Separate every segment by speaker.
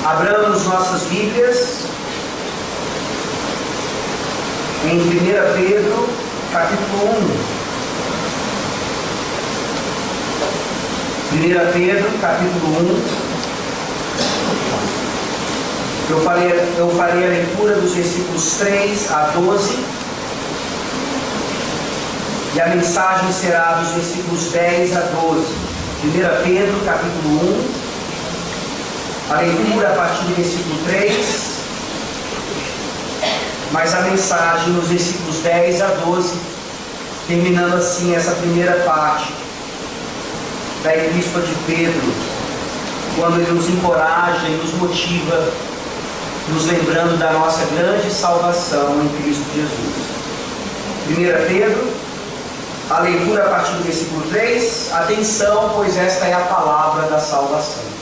Speaker 1: Abramos nossas Bíblias em 1 Pedro, capítulo 1. 1 Pedro, capítulo 1. Eu farei a leitura dos versículos 3 a 12. E a mensagem será dos versículos 10 a 12. 1 Pedro, capítulo 1. A leitura a partir do versículo 3, mas a mensagem nos versículos 10 a 12, terminando assim essa primeira parte da Epístola de Pedro, quando ele nos encoraja e nos motiva, nos lembrando da nossa grande salvação em Cristo Jesus. 1 Pedro, a leitura a partir do versículo 3, atenção, pois esta é a palavra da salvação.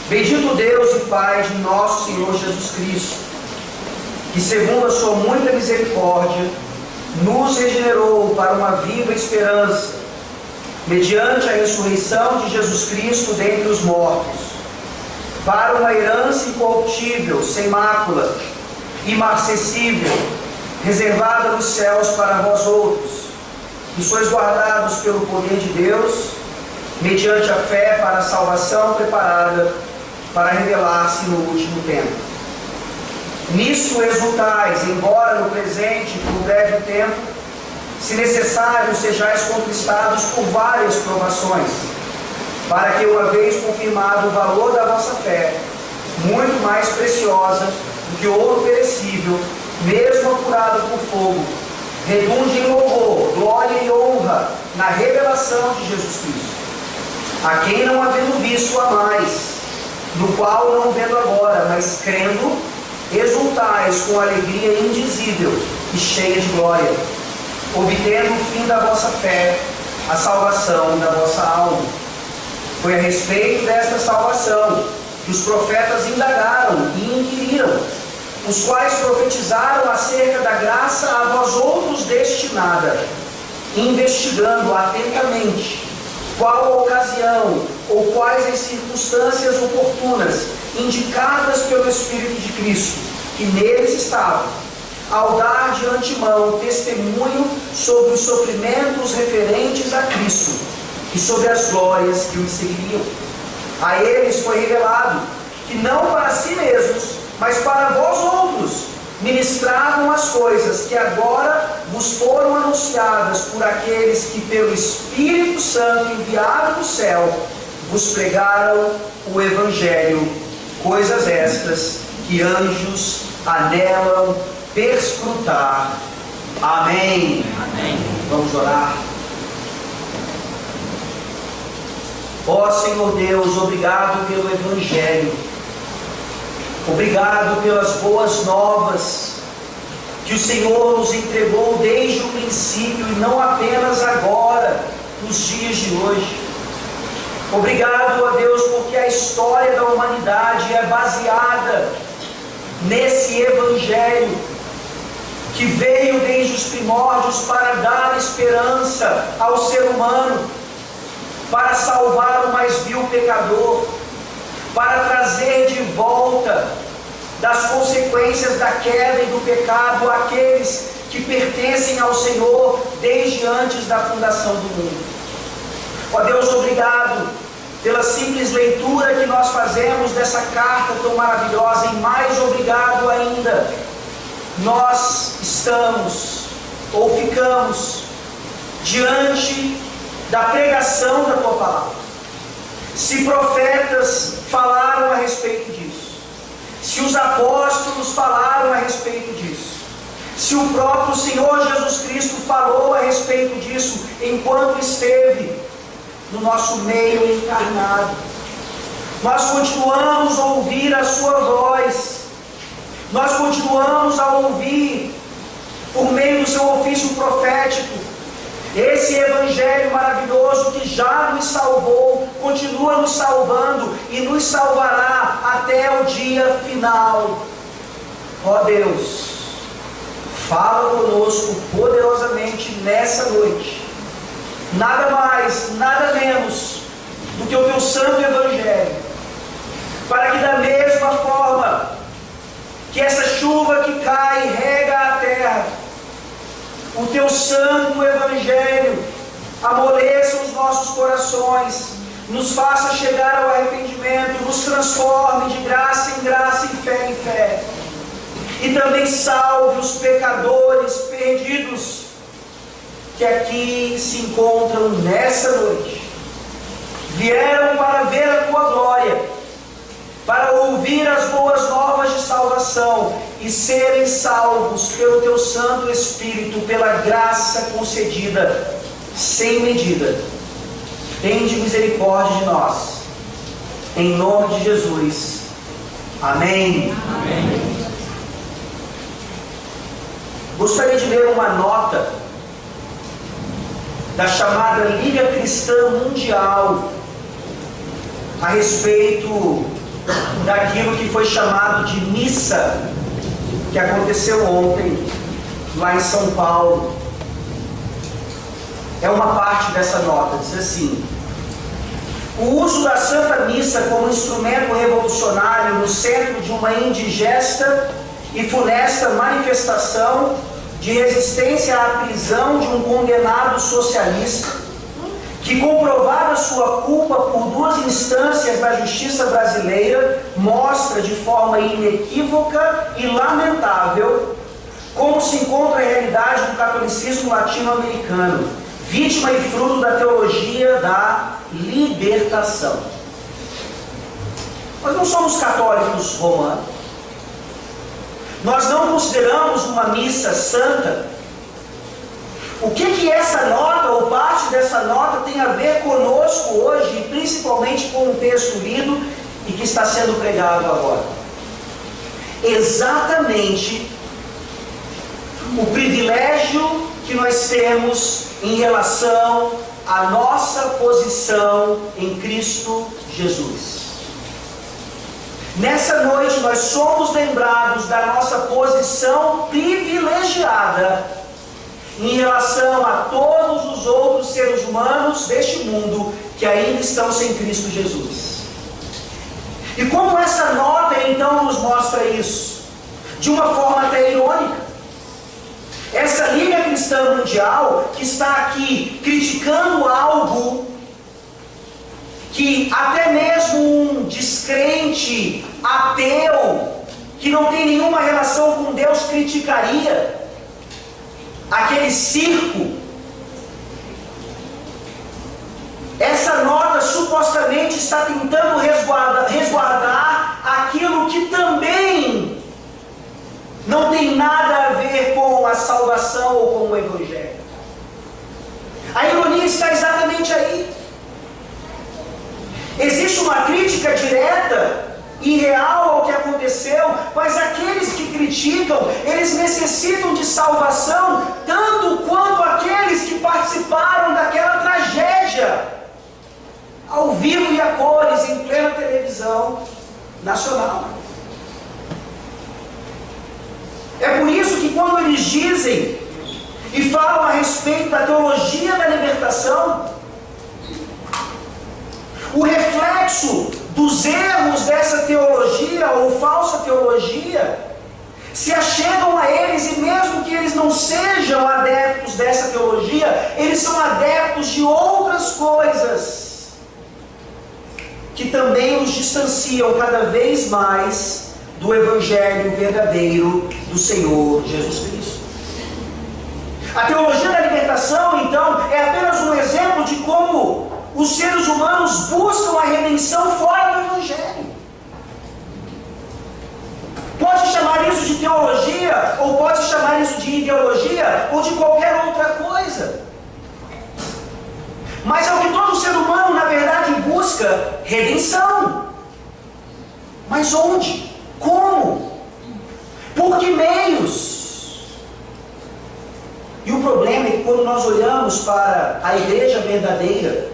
Speaker 1: Bendito Deus e Pai de nosso Senhor Jesus Cristo, que segundo a sua muita misericórdia, nos regenerou para uma viva esperança, mediante a ressurreição de Jesus Cristo dentre os mortos, para uma herança incorruptível, sem mácula, imarcessível, reservada nos céus para vós outros, que sois guardados pelo poder de Deus, mediante a fé para a salvação preparada para revelar-se no último tempo. Nisso exultais, embora no presente, por breve tempo, se necessário, sejais conquistados por várias provações, para que, uma vez confirmado o valor da vossa fé, muito mais preciosa do que o ouro perecível, mesmo apurado por fogo, redunde em louvor, glória e honra na revelação de Jesus Cristo, a quem não havendo visto a mais, no qual não vendo agora, mas crendo, exultais com alegria indizível e cheia de glória, obtendo o fim da vossa fé, a salvação da vossa alma. Foi a respeito desta salvação que os profetas indagaram e inquiriram, os quais profetizaram acerca da graça a vós outros destinada, investigando atentamente qual a ocasião ou quais as circunstâncias oportunas indicadas pelo Espírito de Cristo, que neles estavam, ao dar de antemão testemunho sobre os sofrimentos referentes a Cristo e sobre as glórias que os seguiriam. A eles foi revelado que não para si mesmos, mas para vós outros, ministravam as coisas que agora vos foram anunciadas por aqueles que pelo Espírito Santo enviado do céu vos pregaram o Evangelho, coisas estas que anjos anelam perscrutar. Amém. Amém. Vamos orar. Ó Senhor Deus, obrigado pelo Evangelho. Obrigado pelas boas novas que o Senhor nos entregou desde o princípio e não apenas agora, nos dias de hoje. Obrigado, ó Deus, porque a história da humanidade é baseada nesse Evangelho que veio desde os primórdios para dar esperança ao ser humano, para salvar o mais vil pecador, para trazer de volta das consequências da queda e do pecado aqueles que pertencem ao Senhor desde antes da fundação do mundo. Ó Deus, obrigado pela simples leitura que nós fazemos dessa carta tão maravilhosa, e mais obrigado ainda, nós estamos ou ficamos diante da pregação da Tua Palavra. Se profetas falaram a respeito disso, se os apóstolos falaram a respeito disso, se o próprio Senhor Jesus Cristo falou a respeito disso enquanto esteve no nosso meio encarnado, nós continuamos a ouvir a sua voz, nós continuamos a ouvir por meio do seu ofício profético esse Evangelho maravilhoso que já nos salvou, continua nos salvando e nos salvará até o dia final. Ó Deus, fala conosco poderosamente nessa noite. Nada mais, nada menos do que o Teu Santo Evangelho santo Evangelho amoleça os nossos corações, nos faça chegar ao arrependimento, nos transforme de graça em graça, em fé, e também salve os pecadores perdidos que aqui se encontram nessa noite. Vieram para ver a tua glória, para ouvir as boas novas de salvação e serem salvos pelo teu Santo Espírito, pela graça concedida sem medida. Tende misericórdia de nós, em nome de Jesus. Amém. Amém. Gostaria de ler uma nota da chamada Liga Cristã Mundial a respeito daquilo que foi chamado de missa, que aconteceu ontem lá em São Paulo. É uma parte dessa nota, diz assim: o uso da Santa Missa como instrumento revolucionário no centro de uma indigesta e funesta manifestação de resistência à prisão de um condenado socialista, que, comprovada sua culpa por 2 instâncias da justiça brasileira, mostra de forma inequívoca e lamentável como se encontra a realidade do catolicismo latino-americano, vítima e fruto da teologia da libertação. Nós não somos católicos romanos, nós não consideramos uma missa santa. O que essa nota, ou parte dessa nota, tem a ver conosco hoje, e principalmente com o texto lido e que está sendo pregado agora? Exatamente o privilégio que nós temos em relação à nossa posição em Cristo Jesus. Nessa noite nós somos lembrados da nossa posição privilegiada em relação a todos os outros seres humanos deste mundo que ainda estão sem Cristo Jesus. E como essa nota então nos mostra isso? De uma forma até irônica. Essa Liga Cristã Mundial, que está aqui criticando algo que até mesmo um descrente, ateu, que não tem nenhuma relação com Deus, criticaria, aquele circo. Essa nota supostamente está tentando resguardar aquilo que também não tem nada a ver com a salvação ou com o Evangelho. A ironia está exatamente aí. Existe uma crítica direta e real ao que aconteceu, mas aqueles que criticam, eles necessitam de salvação tanto quanto aqueles que participaram daquela tragédia ao vivo e a cores em plena televisão nacional. É por isso que quando eles dizem e falam a respeito da teologia da libertação, o reflexo dos erros dessa teologia ou falsa teologia se achegam a eles, e mesmo que eles não sejam adeptos dessa teologia, eles são adeptos de outras coisas que também os distanciam cada vez mais do Evangelho verdadeiro do Senhor Jesus Cristo. A teologia da libertação, então, é apenas um exemplo de como os seres humanos buscam a redenção fora do Evangelho. Pode chamar isso de teologia, ou pode chamar isso de ideologia, ou de qualquer outra coisa. Mas é o que todo ser humano, na verdade, busca: redenção. Mas onde? Como? Por que meios? E o problema é que quando nós olhamos para a igreja verdadeira,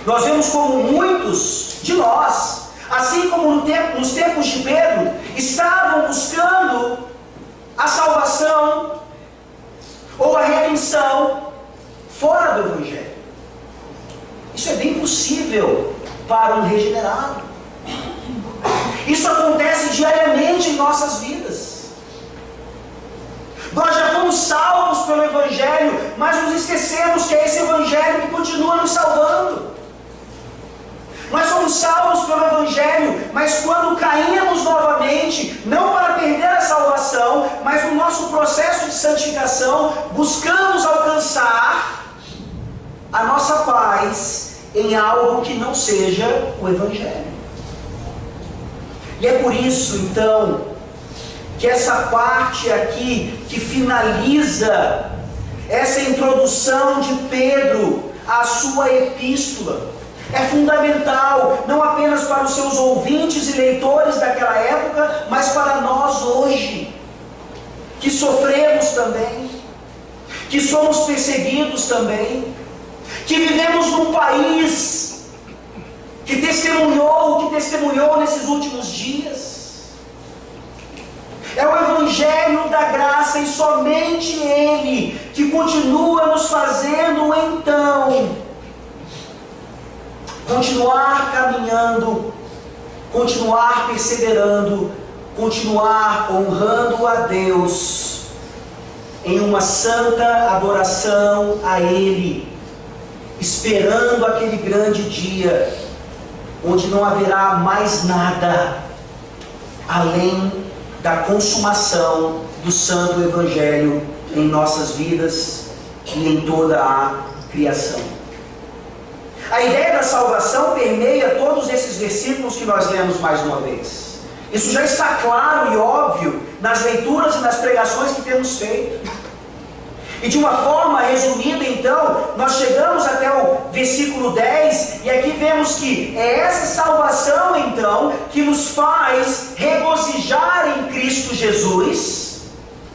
Speaker 1: nós vemos como muitos de nós, assim como nos tempos de Pedro, estavam buscando a salvação ou a redenção fora do Evangelho. Isso é bem possível para um regenerado. Isso acontece diariamente em nossas vidas. Nós já fomos salvos pelo Evangelho, mas nos esquecemos que é esse Evangelho que continua nos salvando. Nós somos salvos pelo Evangelho, mas quando caímos novamente, não para perder a salvação, mas no nosso processo de santificação, buscamos alcançar a nossa paz em algo que não seja o Evangelho. E é por isso, então, que essa parte aqui, que finaliza essa introdução de Pedro à sua epístola, é fundamental, não apenas para os seus ouvintes e leitores daquela época, mas para nós hoje, que sofremos também, que somos perseguidos também, que vivemos num país que testemunhou o que testemunhou nesses últimos dias. É o Evangelho da graça e somente Ele que continua nos fazendo então continuar caminhando, continuar perseverando, continuar honrando a Deus em uma santa adoração a Ele, esperando aquele grande dia onde não haverá mais nada além da consumação do santo Evangelho em nossas vidas e em toda a criação. A ideia da salvação permeia todos esses versículos que nós lemos mais uma vez. Isso já está claro e óbvio nas leituras e nas pregações que temos feito. E de uma forma resumida, então, nós chegamos até o versículo 10, e aqui vemos que é essa salvação, então, que nos faz regozijar em Cristo Jesus,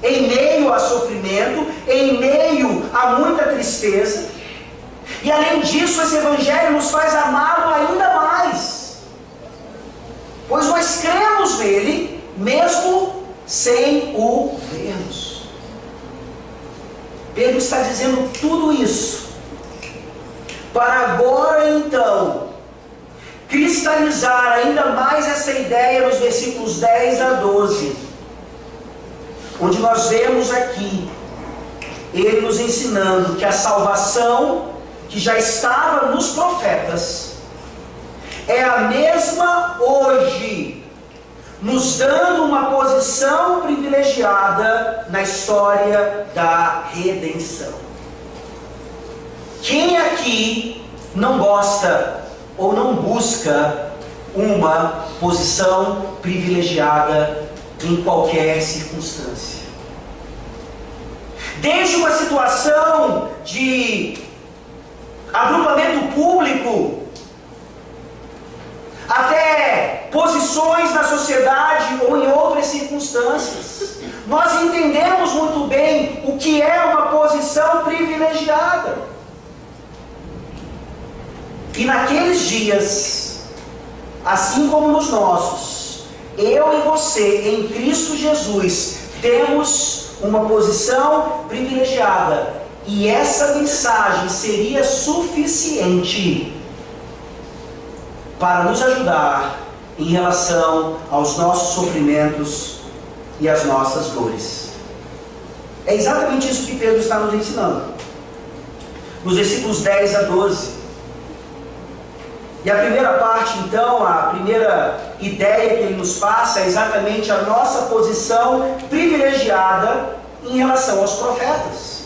Speaker 1: em meio a sofrimento, em meio a muita tristeza. E além disso, esse Evangelho nos faz amá-lo ainda mais, pois nós cremos nele, mesmo sem o vermos. Pedro está dizendo tudo isso para agora então cristalizar ainda mais essa ideia nos versículos 10 a 12, onde nós vemos aqui ele nos ensinando que a salvação que já estava nos profetas é a mesma hoje, nos dando uma posição privilegiada na história da redenção. Quem aqui não gosta ou não busca uma posição privilegiada em qualquer circunstância? Desde uma situação de agrupamento público, até posições na sociedade ou em outras circunstâncias, nós entendemos muito bem o que é uma posição privilegiada. E naqueles dias, assim como nos nossos, eu e você em Cristo Jesus temos uma posição privilegiada, e essa mensagem seria suficiente para nos ajudar em relação aos nossos sofrimentos e às nossas dores. É exatamente isso que Pedro está nos ensinando, nos versículos 10 a 12. E a primeira parte, então, a primeira ideia que ele nos passa é exatamente a nossa posição privilegiada em relação aos profetas.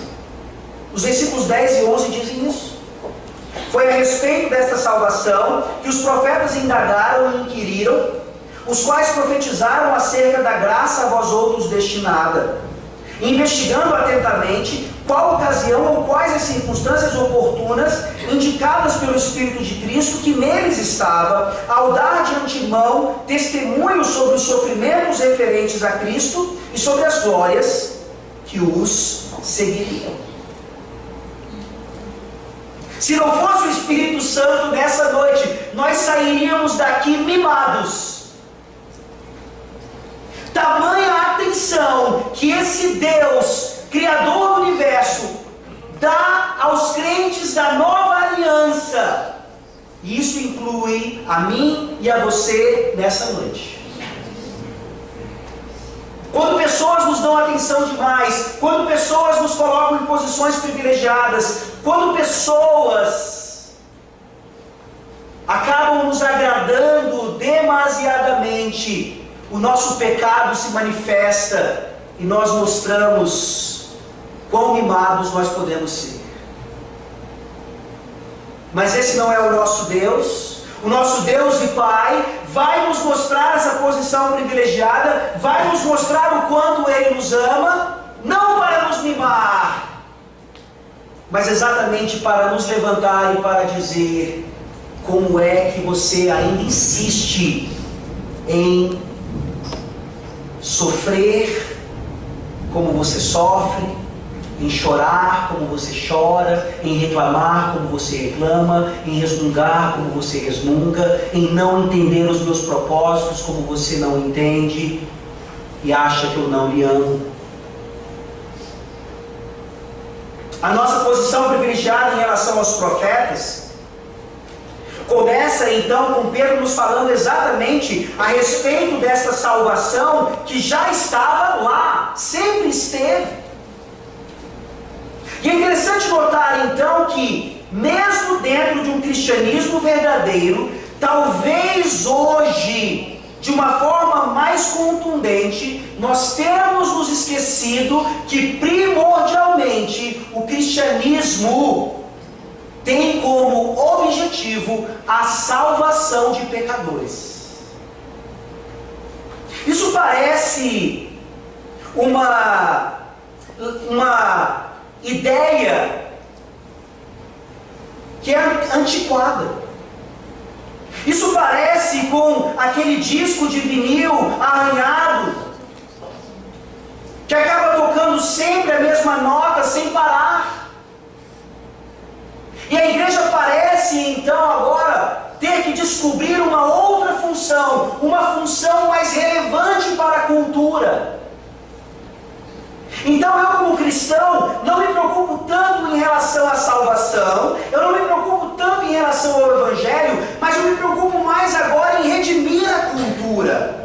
Speaker 1: Os versículos 10 e 11 dizem isso. Foi a respeito desta salvação que os profetas indagaram e inquiriram, os quais profetizaram acerca da graça a vós outros destinada, investigando atentamente qual ocasião ou quais as circunstâncias oportunas indicadas pelo Espírito de Cristo que neles estava, ao dar de antemão testemunho sobre os sofrimentos referentes a Cristo e sobre as glórias que os seguiriam. Se não fosse o Espírito Santo nessa noite, nós sairíamos daqui mimados. Tamanha atenção que esse Deus, Criador do Universo, dá aos crentes da nova aliança. E isso inclui a mim e a você nessa noite. quando pessoas nos dão atenção demais, quando pessoas nos colocam em posições privilegiadas, quando pessoas acabam nos agradando demasiadamente, o nosso pecado se manifesta e nós mostramos quão mimados nós podemos ser. Mas esse não é o nosso Deus. O nosso Deus e Pai vai nos mostrar essa posição privilegiada, vai nos mostrar o quanto Ele nos ama, não para nos mimar, mas exatamente para nos levantar e para dizer: como é que você ainda insiste em sofrer como você sofre, em chorar como você chora, em reclamar como você reclama, em resmungar como você resmunga, em não entender os meus propósitos como você não entende e acha que eu não lhe amo. A nossa posição privilegiada em relação aos profetas começa então com Pedro nos falando exatamente a respeito dessa salvação que já estava lá, sempre esteve. E é interessante notar então que, mesmo dentro de um cristianismo verdadeiro, talvez hoje, de uma forma mais contundente, nós temos nos esquecido que primordialmente o cristianismo tem como objetivo a salvação de pecadores. Isso parece uma ideia que é antiquada. Isso parece com aquele disco de vinil arranhado, que acaba tocando sempre a mesma nota sem parar. E a igreja parece então agora ter que descobrir uma outra função, uma função mais relevante para a cultura. Então eu, como cristão, não me preocupo tanto em relação à salvação, eu não me preocupo tanto em relação ao Evangelho, mas eu me preocupo mais agora em redimir a cultura.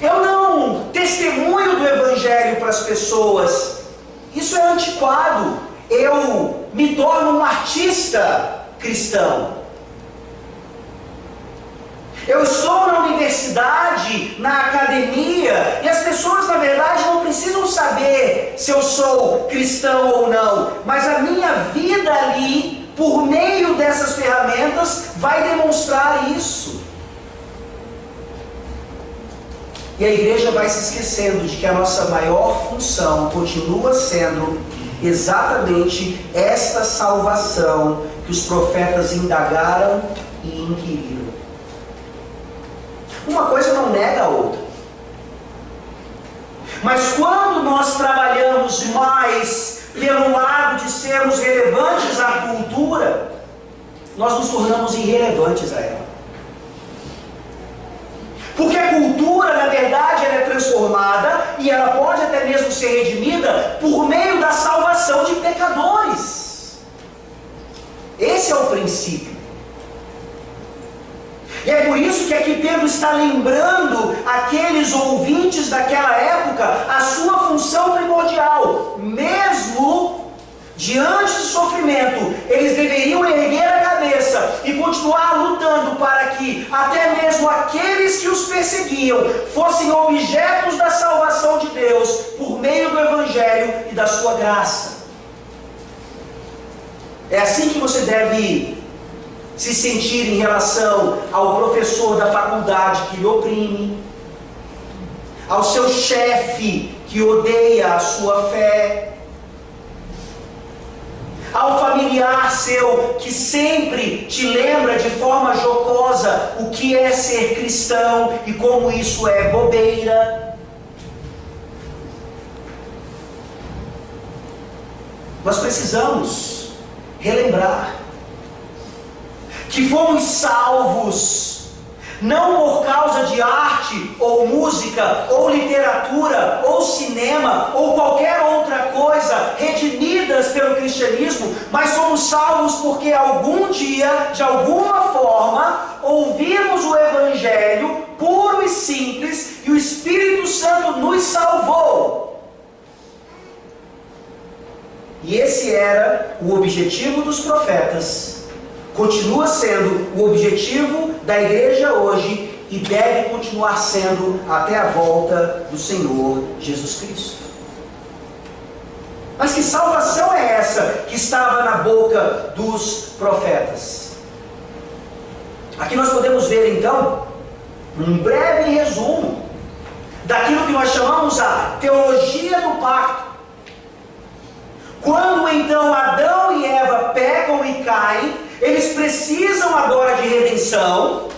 Speaker 1: Eu não testemunho do Evangelho para as pessoas, isso é antiquado. Eu me torno um artista cristão. Eu estou na universidade, na academia, e as pessoas na verdade não precisam saber se eu sou cristão ou não, mas a minha vida ali, por meio dessas ferramentas, vai demonstrar isso. E a igreja vai se esquecendo de que a nossa maior função continua sendo exatamente esta salvação que os profetas indagaram e inquiriram. Uma coisa não nega a outra. Mas quando nós trabalhamos mais pelo lado de sermos relevantes à cultura, nós nos tornamos irrelevantes a ela. Porque a cultura, na verdade, ela é transformada e ela pode até mesmo ser redimida por meio da salvação de pecadores. Esse é o princípio. E é por isso que aqui Pedro está lembrando aqueles ouvintes daquela época a sua função primordial. Mesmo diante do sofrimento, eles deveriam erguer a cabeça e continuar lutando para que até mesmo aqueles que os perseguiam fossem objetos da salvação de Deus por meio do Evangelho e da sua graça. É assim que você deve se sentir em relação ao professor da faculdade que lhe oprime, ao seu chefe que odeia a sua fé, ao familiar seu que sempre te lembra de forma jocosa o que é ser cristão e como isso é bobeira. Nós precisamos relembrar que fomos salvos não por causa de arte, ou música, ou literatura, ou cinema, ou qualquer outra coisa, redimidas pelo cristianismo, mas somos salvos porque algum dia, de alguma forma, ouvimos o Evangelho puro e simples, e o o objetivo dos profetas continua sendo o objetivo da igreja hoje e deve continuar sendo até a volta do Senhor Jesus Cristo. Mas que salvação é essa que estava na boca dos profetas? Aqui nós podemos ver então um breve resumo daquilo que nós chamamos a teologia do pacto. Quando então Adão e Eva pecam e caem, eles precisam agora de redenção,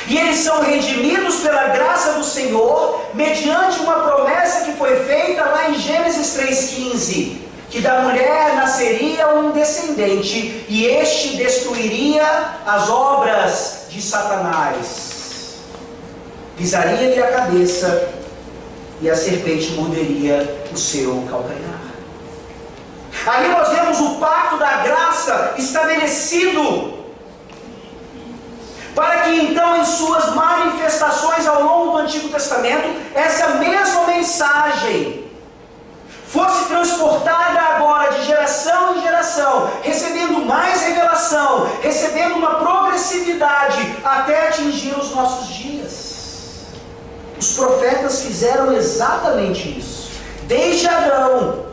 Speaker 1: e eles são redimidos pela graça do Senhor, mediante uma promessa que foi feita lá em Gênesis 3,15, que da mulher nasceria um descendente, e este destruiria as obras de Satanás. Pisaria-lhe a cabeça, e a serpente morderia o seu calcanhar. Ali nós vemos o pacto da graça estabelecido, para que então em suas manifestações ao longo do Antigo Testamento, essa mesma mensagem fosse transportada agora de geração em geração, recebendo mais revelação, recebendo uma progressividade até atingir os nossos dias. Os profetas fizeram exatamente isso, desde Adão,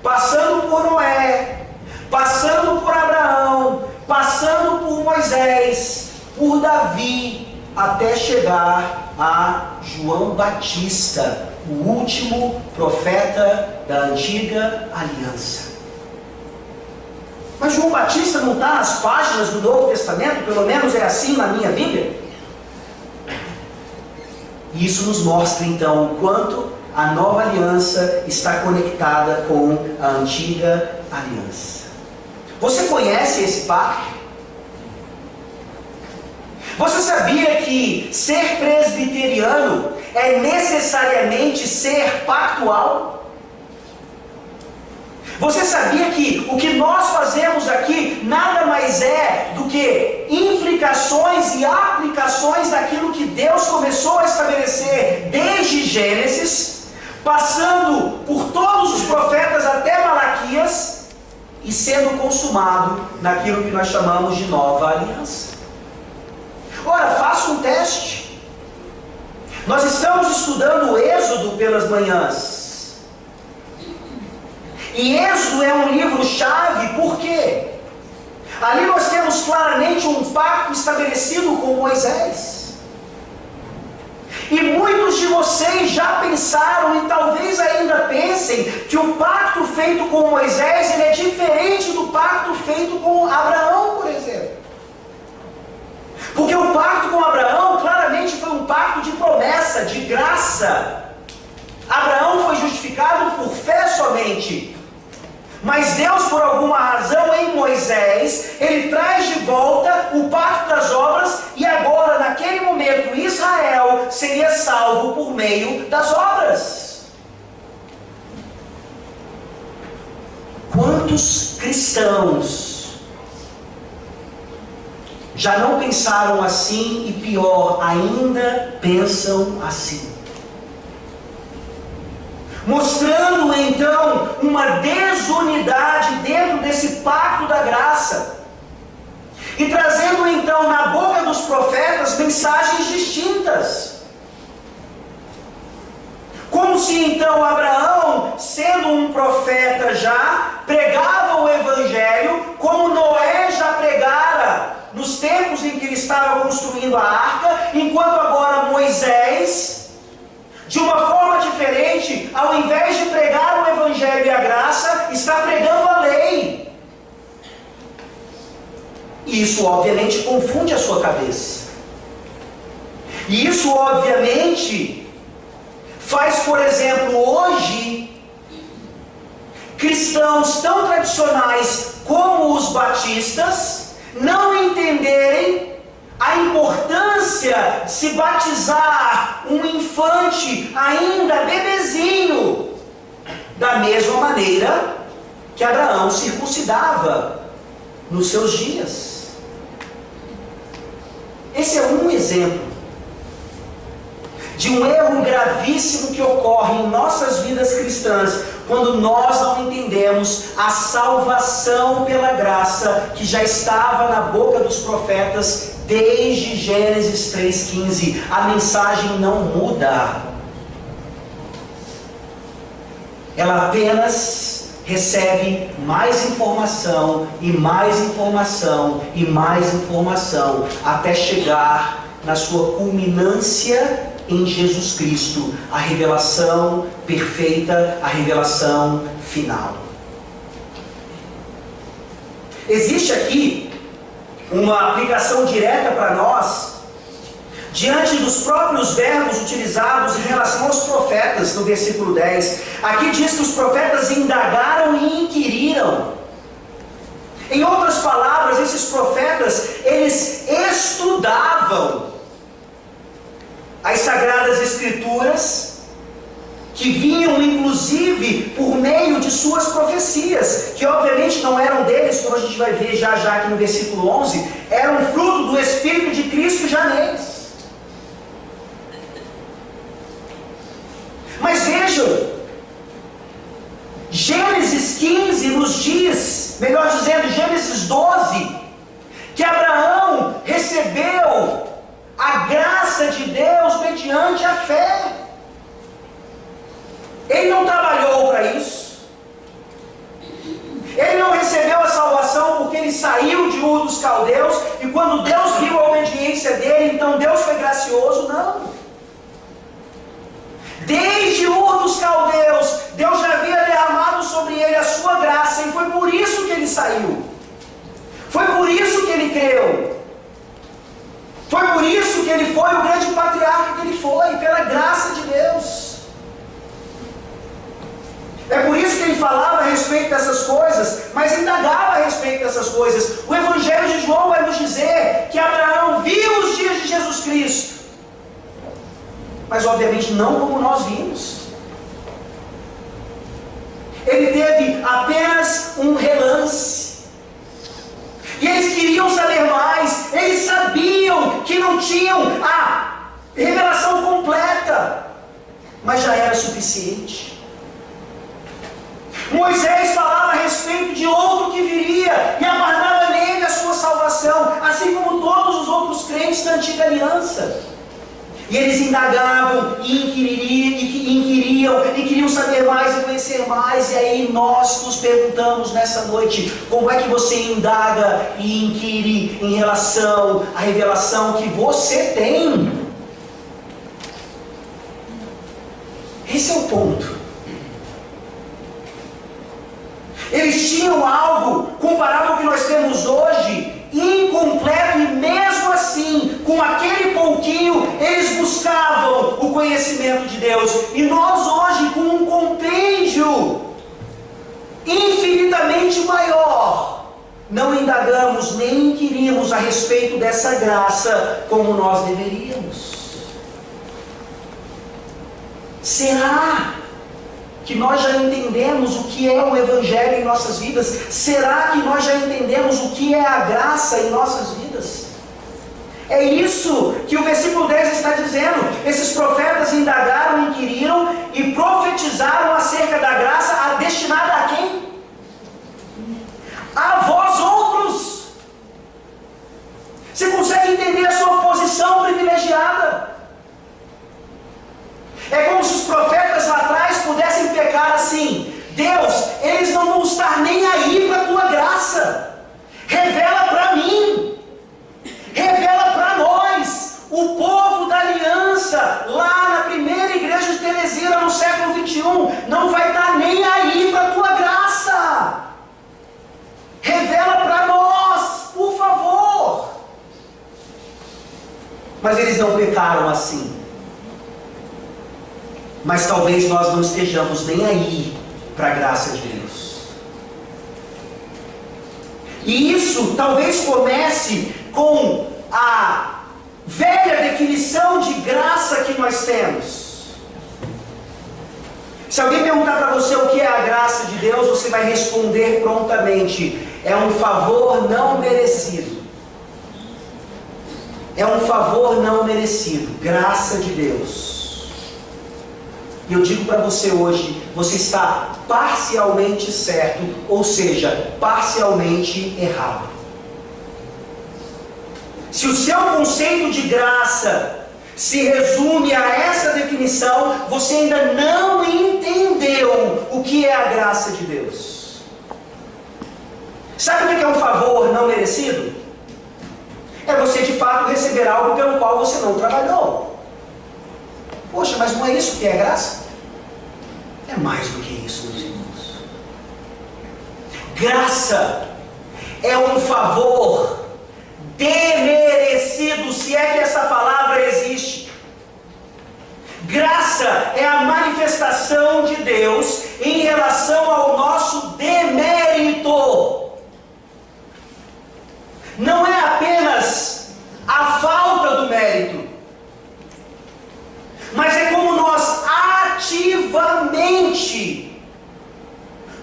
Speaker 1: passando por Noé, passando por Abraão, passando por Moisés, por Davi, até chegar a João Batista, o último profeta da antiga aliança. Mas João Batista não está nas páginas do Novo Testamento, pelo menos é assim na minha Bíblia. E isso nos mostra então o quanto a nova aliança está conectada com a antiga aliança. Você conhece esse pacto? Você sabia que ser presbiteriano é necessariamente ser pactual? Você sabia que o que nós fazemos aqui nada mais é do que implicações e aplicações daquilo que Deus começou a estabelecer desde Gênesis, passando por todos os profetas até Malaquias e sendo consumado naquilo que nós chamamos de nova aliança? Ora, faça um teste. Nós estamos estudando o Êxodo pelas manhãs. E Êxodo é um livro-chave, por quê? Ali nós temos claramente um pacto estabelecido com Moisés. E muitos de vocês já pensaram e talvez ainda pensem que o pacto feito com Moisés ele é diferente do pacto feito com Abraão, por exemplo. Porque o pacto com Abraão claramente foi um pacto de promessa, de graça. Abraão foi justificado por fé somente. Mas Deus, por alguma razão, em Moisés, ele traz de volta o pacto das obras, e agora, naquele momento, Israel seria salvo por meio das obras. Quantos cristãos já não pensaram assim e, pior, ainda pensam assim? Mostrando então uma desunidade dentro desse pacto da graça, e trazendo então na boca dos profetas mensagens distintas, como se então Abraão, sendo um profeta já, pregava o evangelho, como Noé já pregara nos tempos em que ele estava construindo a arca, enquanto agora Moisés, de uma forma diferente, ao invés de pregar o evangelho e a graça, está pregando a lei. E isso obviamente confunde a sua cabeça. E isso obviamente faz, por exemplo, hoje, cristãos tão tradicionais como os batistas não entenderem a importância de se batizar um infante ainda bebezinho, da mesma maneira que Abraão circuncidava nos seus dias. Esse é um exemplo de um erro gravíssimo que ocorre em nossas vidas cristãs quando nós não entendemos a salvação pela graça que já estava na boca dos profetas desde Gênesis 3,15. A mensagem não muda, ela apenas recebe mais informação e mais informação e mais informação até chegar na sua culminância em Jesus Cristo, a revelação perfeita, a revelação final. Existe aqui uma aplicação direta para nós, diante dos próprios verbos utilizados em relação aos profetas, no versículo 10. Aqui diz que os profetas indagaram e inquiriram. Em outras palavras, esses profetas, eles estudavam as Sagradas Escrituras, que vinham inclusive por meio de suas profecias, que obviamente não eram deles, como a gente vai ver já aqui no versículo 11, eram fruto do Espírito de Cristo já neles. Mas vejam, Gênesis 15 nos diz, melhor dizendo, Gênesis 12, que Abraão recebeu a graça de Deus mediante a fé. Ele não trabalhou para isso. Ele não recebeu a salvação porque ele saiu de Ur dos Caldeus e quando Deus viu a obediência dele, então Deus foi gracioso. Não. Desde Ur dos Caldeus, Deus já havia derramado sobre ele a sua graça e foi por isso que ele saiu. Foi por isso que ele creu. Foi por isso que ele foi o grande patriarca que ele foi, pela graça de Deus. É por isso que ele falava a respeito dessas coisas, mas indagava a respeito dessas coisas. O Evangelho de João vai nos dizer que Abraão viu os dias de Jesus Cristo, mas obviamente não como nós vimos. Ele teve apenas um relance. E eles queriam saber mais. Eles sabiam que não tinham a revelação completa, mas já era suficiente. Moisés falava a respeito de outro que viria e aguardava nele a sua salvação, assim como todos os outros crentes da antiga aliança. E eles indagavam e inquiriam e queriam saber mais e conhecer mais. E aí nós nos perguntamos nessa noite: como é que você indaga e inquire em relação à revelação que você tem? Esse é o ponto. Eles tinham algo comparável ao que nós temos hoje, incompleto, e mesmo assim, com aquele pouquinho, eles buscavam o conhecimento de Deus. E nós hoje, com um compêndio infinitamente maior, não indagamos nem inquirimos a respeito dessa graça como nós deveríamos. Será que nós já entendemos o que é o Evangelho em nossas vidas? Será que nós já entendemos o que é a graça em nossas vidas? É isso que o versículo 10 está dizendo. Esses profetas indagaram, inquiriram e profetizaram acerca da graça destinada a quem? A vós outros. Você consegue entender a sua posição privilegiada? É como se os profetas lá atrás pudessem pecar assim: Deus, eles não vão estar nem aí para a tua graça. Revela para mim, revela para nós, o povo da aliança, lá na primeira igreja de Teresina no século 21, não vai estar nem aí para a tua graça. Revela para nós, por favor. Mas eles não pecaram assim. Mas talvez nós não estejamos nem aí para a graça de Deus. E isso talvez comece com a velha definição de graça que nós temos. Se alguém perguntar para você o que é a graça de Deus, você vai responder prontamente: é um favor não merecido. É um favor não merecido. Graça de Deus. E eu digo para você hoje, você está parcialmente certo, ou seja, parcialmente errado. Se o seu conceito de graça se resume a essa definição, você ainda não entendeu o que é a graça de Deus. Sabe o que é um favor não merecido? É você de fato receber algo pelo qual você não trabalhou. Poxa, mas não é isso que é graça? É mais do que isso, meus irmãos. Graça é um favor demerecido, se é que essa palavra existe. Graça é a manifestação de Deus em relação ao nosso demérito. Não é apenas a falta do mérito, mas é como nós ativamente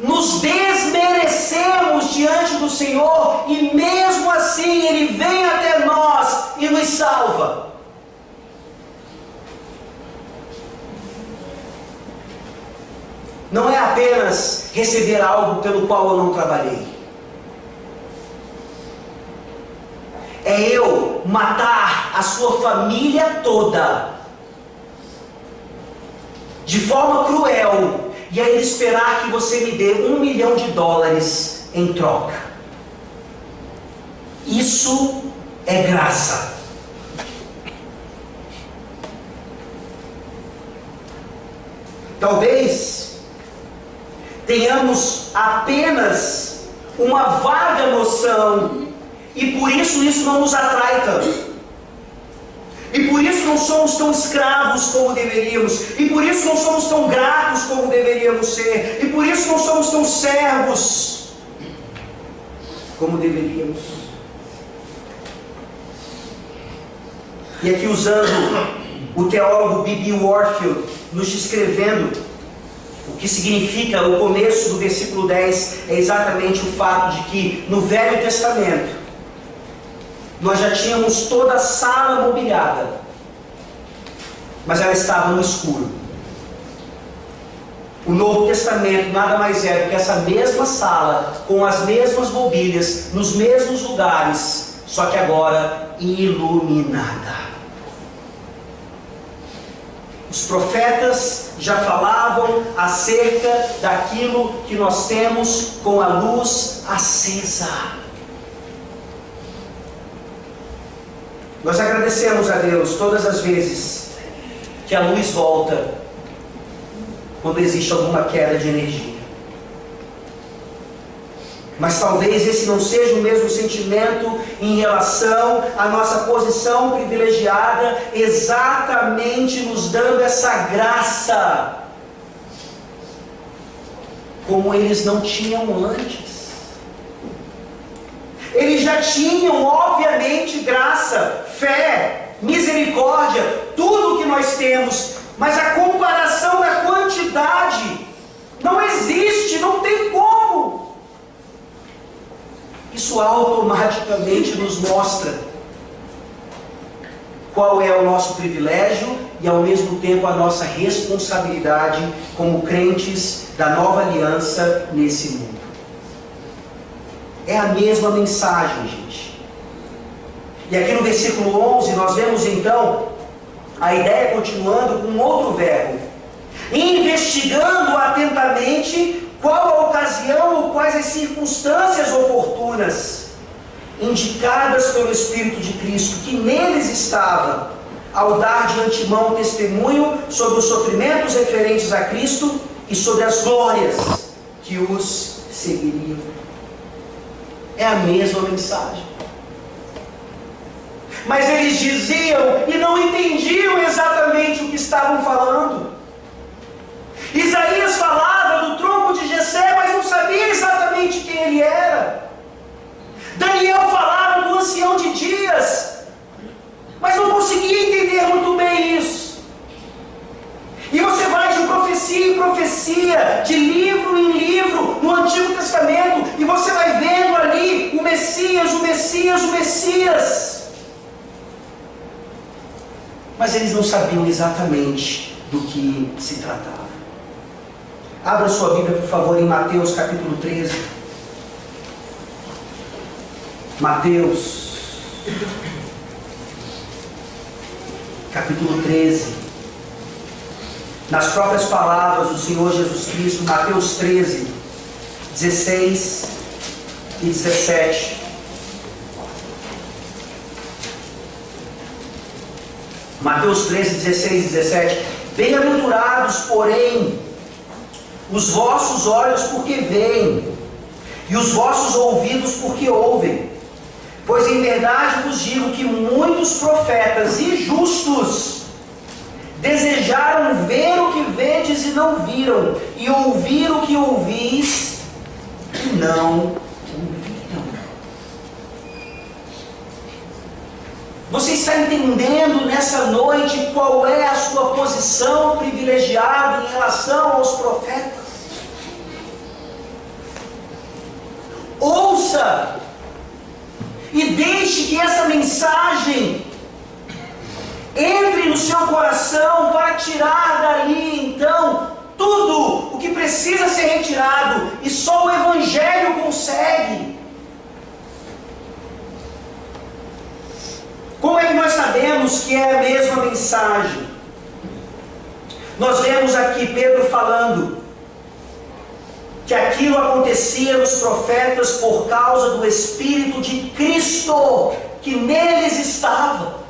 Speaker 1: nos desmerecemos diante do Senhor e mesmo assim Ele vem até nós e nos salva. Não é apenas receber algo pelo qual eu não trabalhei. É eu matar a sua família toda de forma cruel e ainda esperar que você me dê $1 milhão em troca. Isso é graça. Talvez tenhamos apenas uma vaga noção e por isso não nos atrai tanto. E por isso não somos tão escravos como deveríamos. E por isso não somos tão gratos como deveríamos ser. E por isso não somos tão servos como deveríamos. E aqui usando o teólogo B.B. Warfield, nos descrevendo o que significa o começo do versículo 10, é exatamente o fato de que no Velho Testamento nós já tínhamos toda a sala mobiliada, mas ela estava no escuro. O Novo Testamento nada mais é do que essa mesma sala, com as mesmas mobílias, nos mesmos lugares, só que agora iluminada. Os profetas já falavam acerca daquilo que nós temos com a luz acesa. Nós agradecemos a Deus todas as vezes que a luz volta quando existe alguma queda de energia. Mas talvez esse não seja o mesmo sentimento em relação à nossa posição privilegiada, exatamente nos dando essa graça, como eles não tinham antes. Eles já tinham, obviamente, graça, fé, misericórdia, tudo o que nós temos, mas a comparação da quantidade não existe, não tem como. Isso automaticamente nos mostra qual é o nosso privilégio e ao mesmo tempo a nossa responsabilidade como crentes da nova aliança nesse mundo. É a mesma mensagem, gente. E aqui no versículo 11 nós vemos então a ideia continuando com outro verbo: investigando atentamente qual a ocasião ou quais as circunstâncias oportunas indicadas pelo Espírito de Cristo, que neles estava, ao dar de antemão testemunho sobre os sofrimentos referentes a Cristo e sobre as glórias que os seguiriam. É a mesma mensagem. Mas eles diziam e não entendiam exatamente o que estavam falando. Isaías falava do tronco de Jessé, mas não sabia exatamente quem ele era. Daniel falava do ancião de Dias, mas não conseguia entender muito bem isso. E você vai de profecia em profecia, de livro em livro, no Antigo Testamento, e você vai vendo ali o Messias, o Messias, o Messias. Mas eles não sabiam exatamente do que se tratava. Abra sua Bíblia, por favor, em Mateus capítulo 13. Mateus capítulo 13. Nas próprias palavras do Senhor Jesus Cristo, Mateus 13, 16 e 17. Mateus 13, 16 e 17. Bem-aventurados, porém, os vossos olhos porque veem, e os vossos ouvidos porque ouvem. Pois em verdade vos digo que muitos profetas e justos desejaram ver o que vedes e não viram, e ouvir o que ouvis e não ouviram. Você está entendendo nessa noite qual é a sua posição privilegiada em relação aos profetas? Ouça e deixe que essa mensagem entre no seu coração para tirar dali então tudo o que precisa ser retirado, e só o Evangelho consegue. Como é que nós sabemos que é a mesma mensagem? Nós vemos aqui Pedro falando que aquilo acontecia nos profetas por causa do Espírito de Cristo que neles estava.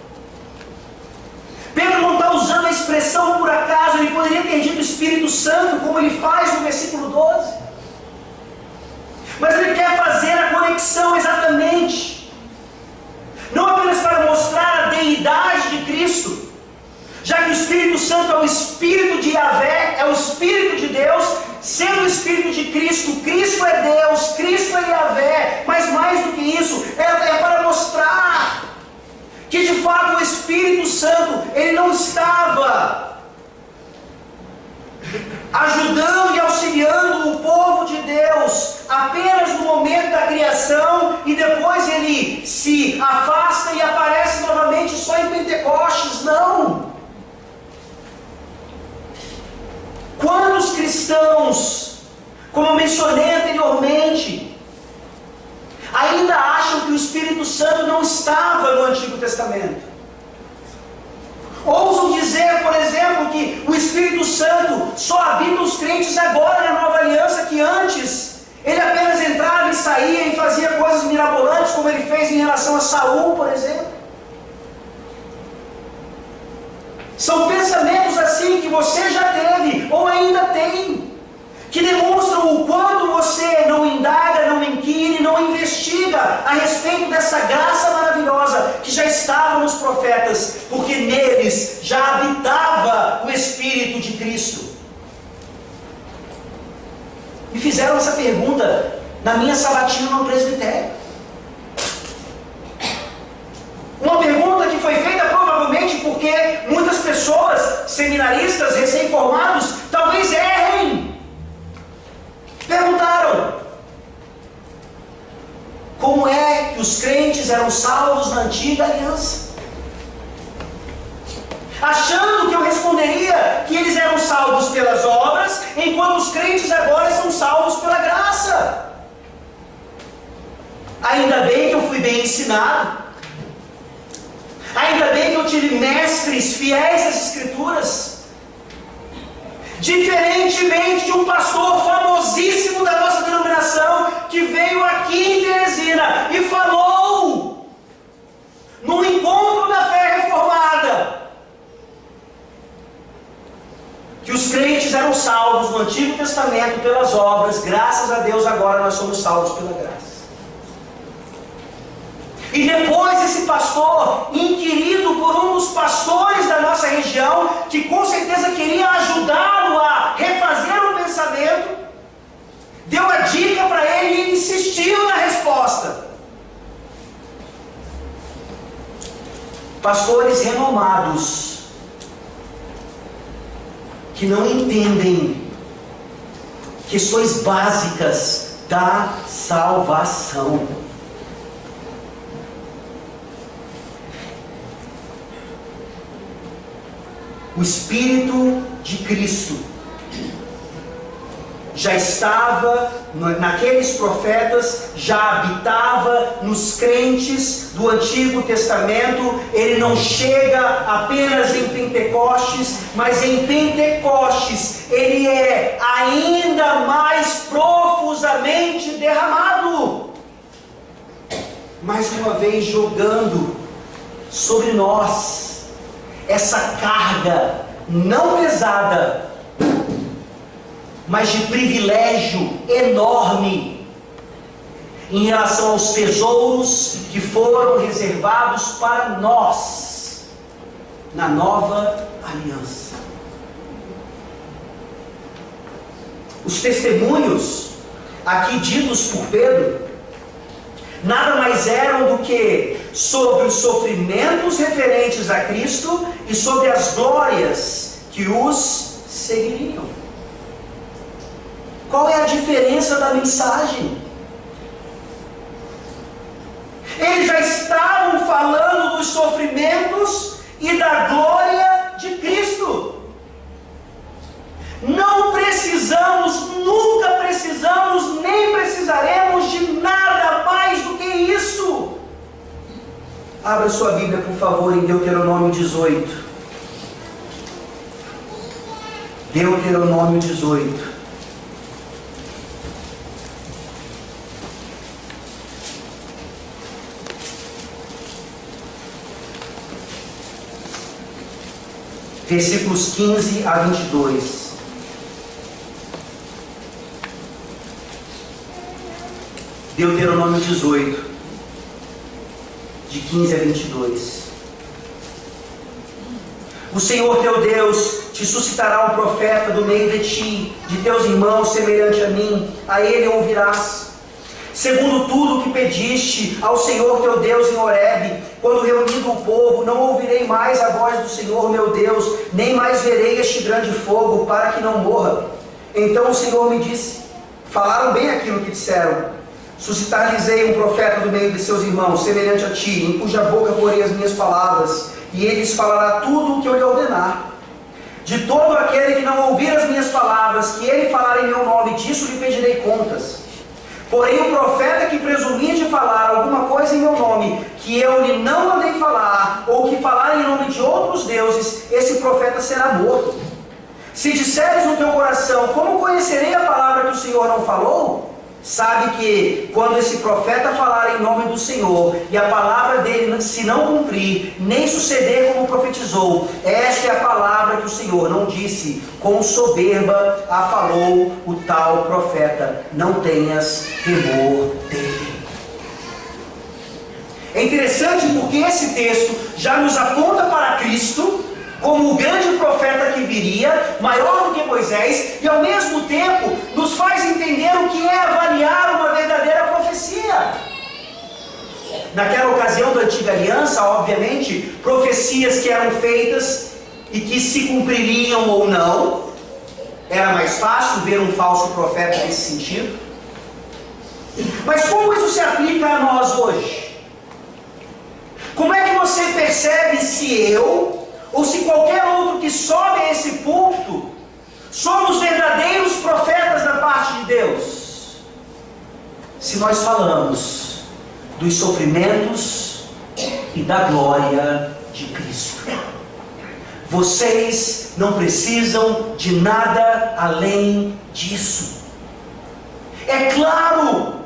Speaker 1: Pedro não está usando a expressão por acaso, ele poderia ter dito Espírito Santo, como ele faz no versículo 12. Mas ele quer fazer a conexão exatamente, não apenas para mostrar a deidade de Cristo, já que o Espírito Santo é o Espírito de Yahvé, é o Espírito de Deus, sendo o Espírito de Cristo, Cristo é Deus, Cristo é Yahvé, mas mais do que isso, é para mostrar que de fato o Espírito Santo, ele não estava ajudando e auxiliando o povo de Deus apenas no momento da criação e depois ele se afasta e aparece novamente só em Pentecostes. Não! Quantos cristãos, como eu mencionei anteriormente, ainda acham que o Espírito Santo não estava no Antigo Testamento? Ousam dizer, por exemplo, que o Espírito Santo só habita os crentes agora na Nova Aliança, que antes ele apenas entrava e saía e fazia coisas mirabolantes, como ele fez em relação a Saul, por exemplo. São pensamentos assim que você já teve ou ainda tem, que demonstram o quanto você não indaga, não inquire, não investiga a respeito dessa graça maravilhosa que já estava nos profetas, porque neles já habitava o Espírito de Cristo. Me fizeram essa pergunta na minha sabatina no presbitério. Uma pergunta que foi feita provavelmente porque muitas pessoas, seminaristas, recém-formados, talvez errem. Perguntaram: como é que os crentes eram salvos na antiga aliança? Achando que eu responderia que eles eram salvos pelas obras, enquanto os crentes agora são salvos pela graça. Ainda bem que eu fui bem ensinado. Ainda bem que eu tive mestres fiéis às Escrituras. Diferentemente de um pastor famosíssimo da nossa denominação, que veio aqui em Teresina e falou, no encontro da fé reformada, que os crentes eram salvos no Antigo Testamento pelas obras, graças a Deus agora nós somos salvos pela graça. E depois esse pastor, inquirido por um dos pastores da nossa região, que com certeza queria ajudá-lo a refazer o pensamento, deu a dica para ele e ele insistiu na resposta. Pastores renomados, que não entendem questões básicas da salvação. O Espírito de Cristo já estava naqueles profetas, já habitava nos crentes do Antigo Testamento. Ele não chega apenas em Pentecostes, mas em Pentecostes ele é ainda mais profusamente derramado, mais uma vez jogando sobre nós essa carga não pesada, mas de privilégio enorme em relação aos tesouros que foram reservados para nós na nova aliança. Os testemunhos aqui ditos por Pedro nada mais eram do que sobre os sofrimentos referentes a Cristo e sobre as glórias que os seguiriam. Qual é a diferença da mensagem? Eles já estavam falando dos sofrimentos e da glória de Cristo. Não precisamos, nunca precisamos, nem precisaremos de nada mais do que isso. Abra sua Bíblia, por favor, em Deuteronômio 18. Deuteronômio 18. Versículos 15 a 22. Deuteronômio 18, de 15 a 22. O Senhor teu Deus te suscitará um profeta do meio de ti, de teus irmãos, semelhante a mim, a ele ouvirás. Segundo tudo que pediste ao Senhor teu Deus em Horebe, quando reunido o povo, não ouvirei mais a voz do Senhor meu Deus, nem mais verei este grande fogo, para que não morra. Então o Senhor me disse: falaram bem aquilo que disseram. Suscitar-lhes-ei um profeta do meio de seus irmãos, semelhante a ti, em cuja boca porei as minhas palavras, e ele lhes falará tudo o que eu lhe ordenar. De todo aquele que não ouvir as minhas palavras, que ele falar em meu nome, disso lhe pedirei contas. Porém o profeta que presumir de falar alguma coisa em meu nome, que eu lhe não mandei falar, ou que falar em nome de outros deuses, esse profeta será morto. Se disseres no teu coração: como conhecerei a palavra que o Senhor não falou? Sabe que quando esse profeta falar em nome do Senhor, e a palavra dele se não cumprir, nem suceder como profetizou, esta é a palavra que o Senhor não disse, com soberba a falou o tal profeta. Não tenhas temor dele. É interessante porque esse texto já nos aponta para Cristo como o grande profeta que viria, maior do que Moisés, e ao mesmo tempo nos faz entender o que é avaliar uma verdadeira profecia. Naquela ocasião da antiga aliança, obviamente, profecias que eram feitas e que se cumpririam ou não, era mais fácil ver um falso profeta nesse sentido. Mas como isso se aplica a nós hoje? Como é que você percebe se eu, ou se qualquer outro que sobe a esse púlpito, somos verdadeiros profetas da parte de Deus? Se nós falamos dos sofrimentos e da glória de Cristo. Vocês não precisam de nada além disso. É claro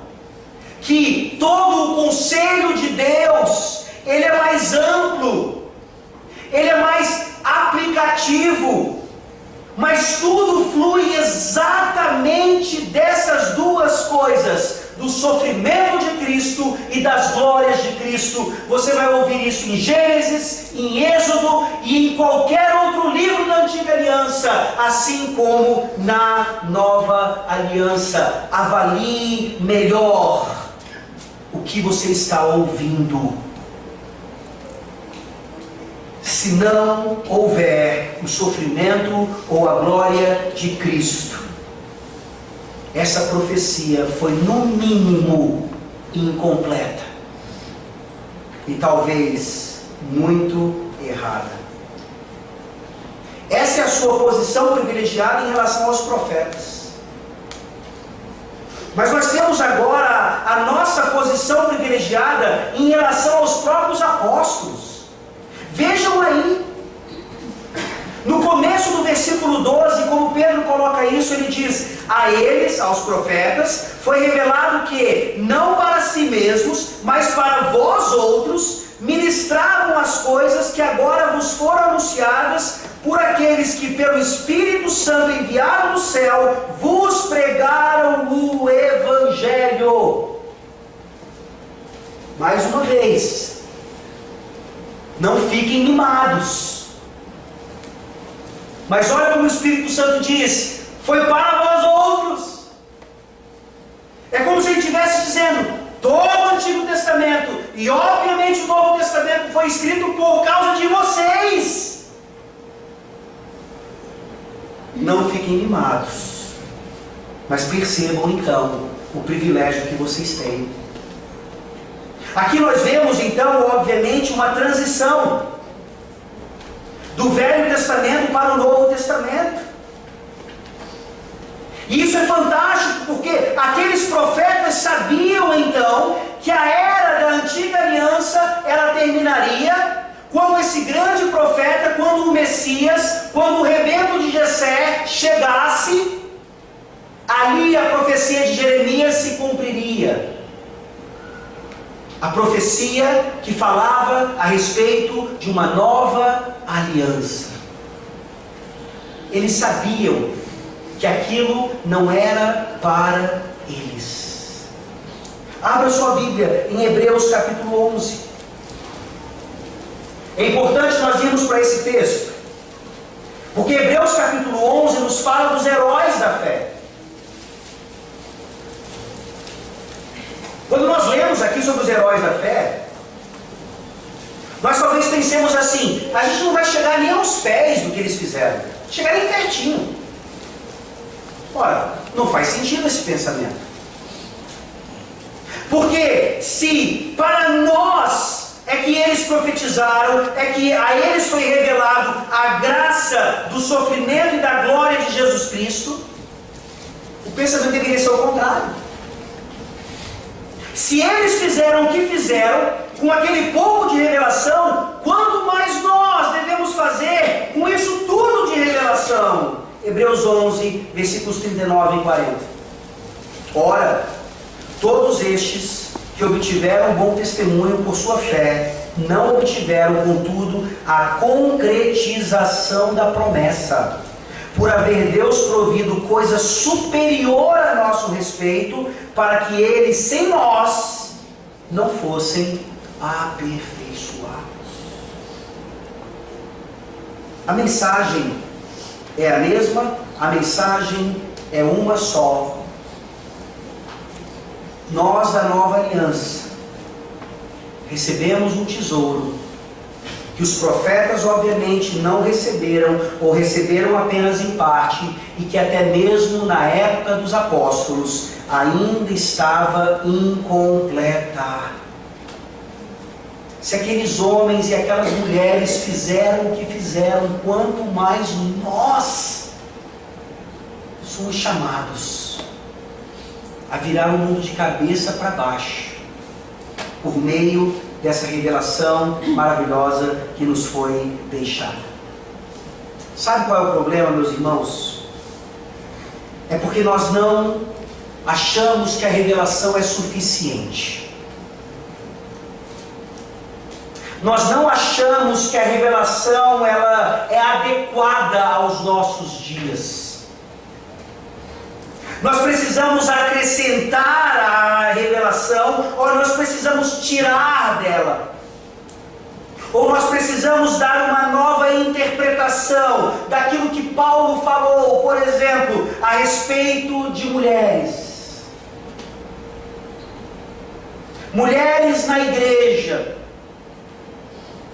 Speaker 1: que todo o conselho de Deus, ele é mais amplo, ele é mais aplicativo, mas tudo flui exatamente dessas duas coisas, do sofrimento de Cristo e das glórias de Cristo. Você vai ouvir isso em Gênesis, em Êxodo e em qualquer outro livro da Antiga Aliança, assim como na Nova Aliança. Avalie melhor o que você está ouvindo. Se não houver o sofrimento ou a glória de Cristo, essa profecia foi no mínimo incompleta e talvez muito errada. Essa é a sua posição privilegiada em relação aos profetas. Mas nós temos agora a nossa posição privilegiada em relação aos próprios apóstolos. Vejam aí, no começo do versículo 12, como Pedro coloca isso, ele diz: a eles, aos profetas, foi revelado que, não para si mesmos, mas para vós outros, ministravam as coisas que agora vos foram anunciadas por aqueles que pelo Espírito Santo enviado do céu, vos pregaram o Evangelho. Mais uma vez, não fiquem mimados. Mas olha como o Espírito Santo diz: foi para vós outros. É como se ele estivesse dizendo: todo o Antigo Testamento e obviamente o Novo Testamento foi escrito por causa de vocês. Não fiquem mimados, mas percebam então o privilégio que vocês têm. Aqui nós vemos então, obviamente, uma transição do Velho Testamento para o Novo Testamento. E isso é fantástico, porque aqueles profetas sabiam então que a era da antiga aliança ela terminaria quando esse grande profeta, quando o Messias, quando o rebento de Jessé chegasse, ali a profecia de Jeremias se cumpriria. A profecia que falava a respeito de uma nova aliança. Eles sabiam que aquilo não era para eles. Abra sua Bíblia em Hebreus capítulo 11. É importante nós irmos para esse texto, porque Hebreus capítulo 11 nos fala dos heróis da fé. Quando nós lemos aqui sobre os heróis da fé, nós talvez pensemos assim: a gente não vai chegar nem aos pés do que eles fizeram, chegar nem pertinho. Ora, não faz sentido esse pensamento. Porque se para nós é que eles profetizaram, é que a eles foi revelado a graça do sofrimento e da glória de Jesus Cristo, o pensamento deveria ser o contrário. Se eles fizeram o que fizeram, com aquele pouco de revelação, quanto mais nós devemos fazer com isso tudo de revelação? Hebreus 11, versículos 39 e 40. Ora, todos estes que obtiveram bom testemunho por sua fé, não obtiveram, contudo, a concretização da promessa, por haver Deus provido coisa superior a nosso respeito, para que eles, sem nós, não fossem aperfeiçoados. A mensagem é a mesma, a mensagem é uma só. Nós da nova aliança recebemos um tesouro que os profetas obviamente não receberam, ou receberam apenas em parte, e que até mesmo na época dos apóstolos ainda estava incompleta. Se aqueles homens e aquelas mulheres fizeram o que fizeram, quanto mais nós somos chamados a virar o mundo de cabeça para baixo, por meio dessa revelação maravilhosa que nos foi deixada. Sabe qual é o problema, meus irmãos? É porque nós não achamos que a revelação é suficiente. Nós não achamos que a revelação ela é adequada aos nossos dias. Nós precisamos acrescentar à revelação, ou nós precisamos tirar dela. Ou nós precisamos dar uma nova interpretação daquilo que Paulo falou, por exemplo, a respeito de mulheres. Mulheres na igreja.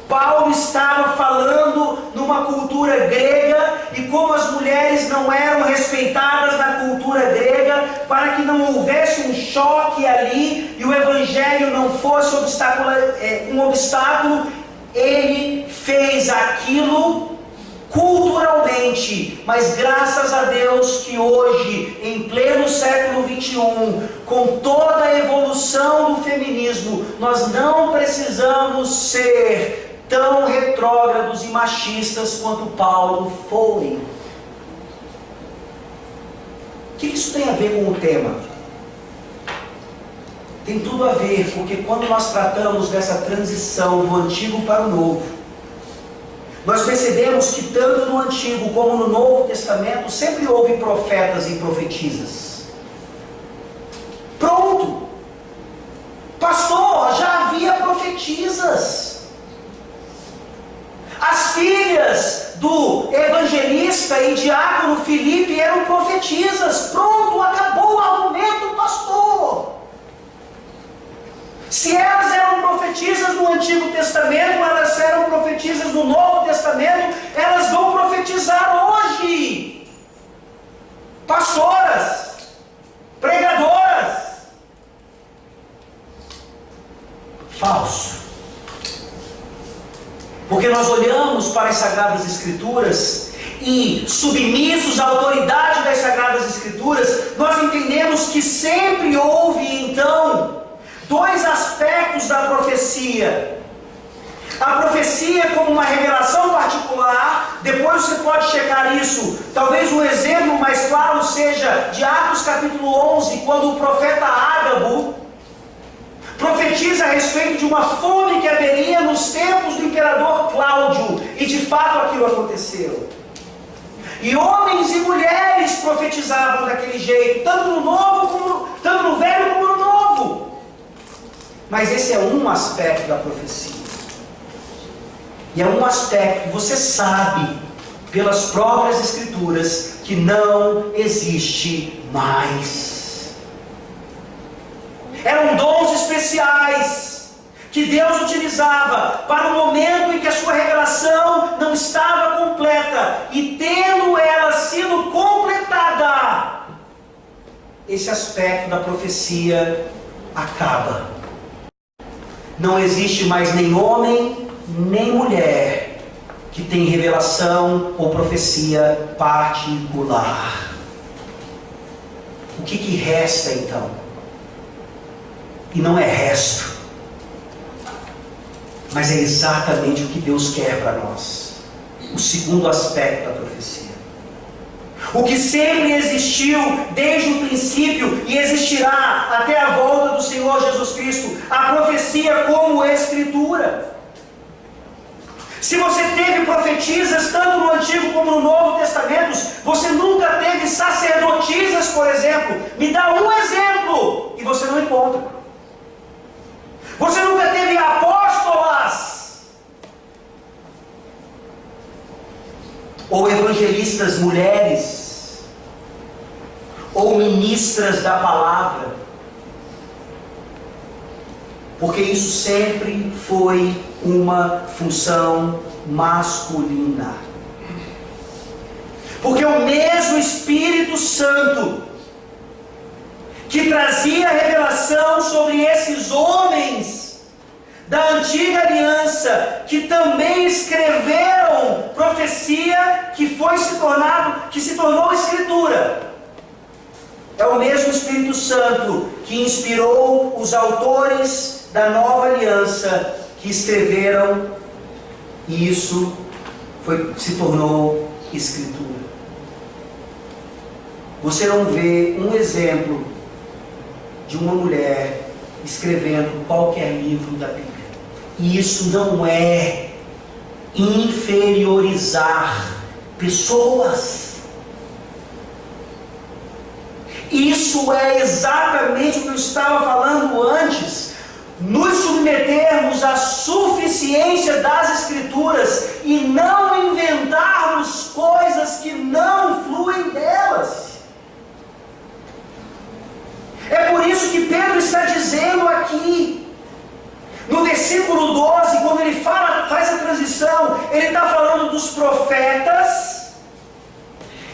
Speaker 1: Paulo estava falando numa cultura grega, e como as mulheres não eram respeitadas na cultura grega, para que não houvesse um choque ali e o evangelho não fosse um obstáculo, ele fez aquilo culturalmente antigamente, mas graças a Deus que hoje, em pleno século XXI, com toda a evolução do feminismo, nós não precisamos ser tão retrógrados e machistas quanto Paulo foi. O que isso tem a ver com o tema? Tem tudo a ver, porque quando nós tratamos dessa transição do antigo para o novo, nós percebemos que tanto no Antigo como no Novo Testamento sempre houve profetas e profetisas. Pronto! Pastor, já havia profetisas. As filhas do evangelista e diácono Filipe eram profetisas. Pronto, acabou o argumento, pastor. Se elas eram profetisas no Antigo Testamento, elas eram profetisas no Novo Testamento, elas vão profetizar hoje. Pastoras, pregadoras. Falso. Porque nós olhamos para as Sagradas Escrituras e, submissos à autoridade das Sagradas Escrituras, nós entendemos que sempre houve, então, dois aspectos da profecia. A profecia como uma revelação particular, depois você pode checar isso. Talvez um exemplo mais claro seja de Atos capítulo 11, quando o profeta Ágabo profetiza a respeito de uma fome que haveria nos tempos do imperador Cláudio, e de fato aquilo aconteceu. E homens e mulheres profetizavam daquele jeito, tanto no Velho como no Novo. Mas esse é um aspecto da profecia. E é um aspecto que você sabe, pelas próprias Escrituras, que não existe mais. Eram dons especiais que Deus utilizava para o momento em que a sua revelação não estava completa, e tendo ela sido completada, esse aspecto da profecia acaba. Não existe mais nem homem nem mulher que tem revelação ou profecia particular. O que resta então? E não é resto, mas é exatamente o que Deus quer para nós. O segundo aspecto da profecia. O que sempre existiu desde o princípio e existirá até a volta do Senhor Jesus Cristo, a profecia como Escritura. Se você teve profetisas tanto no Antigo como no Novo Testamento, você nunca teve sacerdotisas, por exemplo. Me dá um exemplo e você não encontra. Você nunca teve apóstolas ou evangelistas mulheres ou ministras da palavra, porque isso sempre foi uma função masculina. Porque o mesmo Espírito Santo que trazia revelação sobre esses homens da antiga aliança, que também escreveram profecia que se tornou escritura. É o mesmo Espírito Santo que inspirou os autores da nova aliança que escreveram, e isso se tornou escritura. Você não vê um exemplo de uma mulher escrevendo qualquer livro da Bíblia. E isso não é inferiorizar pessoas. Isso é exatamente o que eu estava falando antes. Nos submetermos à suficiência das Escrituras e não inventarmos coisas que não fluem delas. É por isso que Pedro está dizendo aqui, no versículo 12, quando ele faz a transição, ele está falando dos profetas,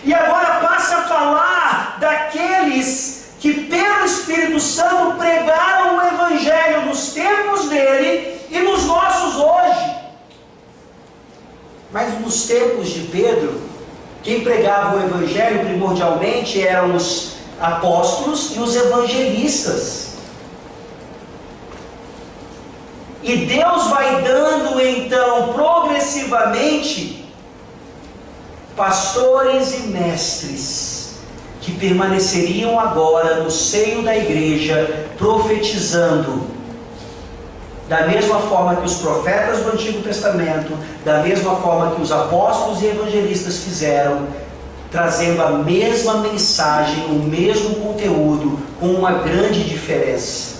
Speaker 1: e agora passa a falar daqueles que pelo Espírito Santo pregaram o Evangelho nos tempos dele e nos nossos hoje. Mas nos tempos de Pedro, Quem pregava o evangelho primordialmente eram os apóstolos e os evangelistas. E Deus vai dando então progressivamente pastores e mestres que permaneceriam agora no seio da igreja, profetizando da mesma forma que os profetas do Antigo Testamento, da mesma forma que os apóstolos e evangelistas fizeram, trazendo a mesma mensagem, o mesmo conteúdo, com uma grande diferença.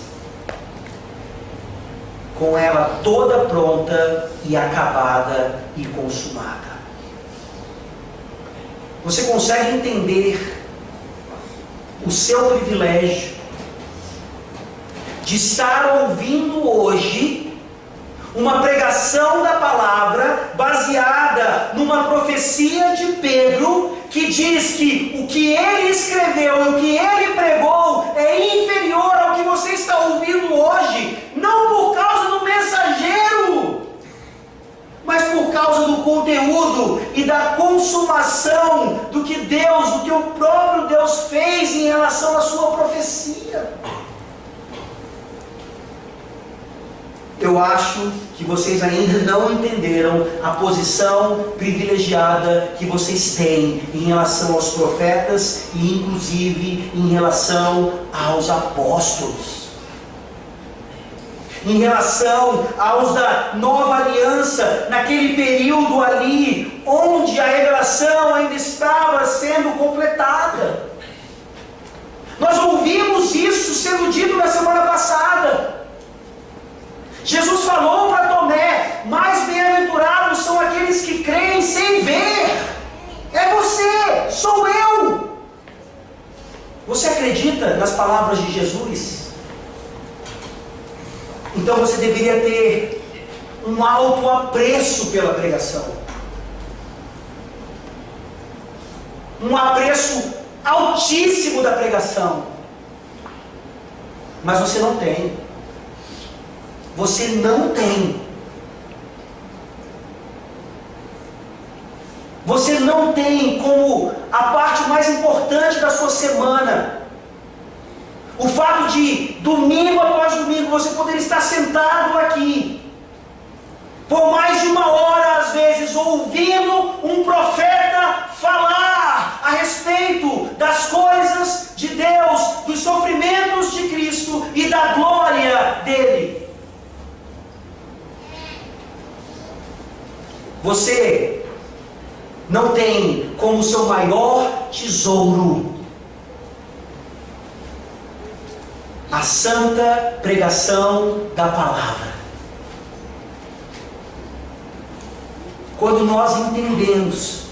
Speaker 1: Com ela toda pronta e acabada e consumada. Você consegue entender o seu privilégio de estar ouvindo hoje uma pregação da palavra baseada numa profecia de Pedro, que diz que o que ele escreveu e o que ele pregou é inferior ao que você está ouvindo hoje, não por causa do mensageiro, mas por causa do conteúdo e da consumação do que Deus, do que o próprio Deus fez em relação à sua profecia. Eu acho que vocês ainda não entenderam a posição privilegiada que vocês têm em relação aos profetas e inclusive em relação aos apóstolos. Em relação aos da nova aliança, naquele período ali, onde a revelação ainda estava sendo completada. Nós ouvimos isso sendo dito na semana passada. Jesus falou para Tomé: mais bem-aventurados são aqueles que creem sem ver. É você, sou eu. Você acredita nas palavras de Jesus? Então você deveria ter um alto apreço pela pregação, um apreço altíssimo da pregação, mas você não tem. Você não tem. Você não tem como a parte mais importante da sua semana o fato de domingo após domingo você poder estar sentado aqui por mais de uma hora, às vezes, ouvindo um profeta falar a respeito das coisas de Deus, dos sofrimentos de Cristo e da glória dele. Você não tem como seu maior tesouro a santa pregação da palavra. Quando nós entendemos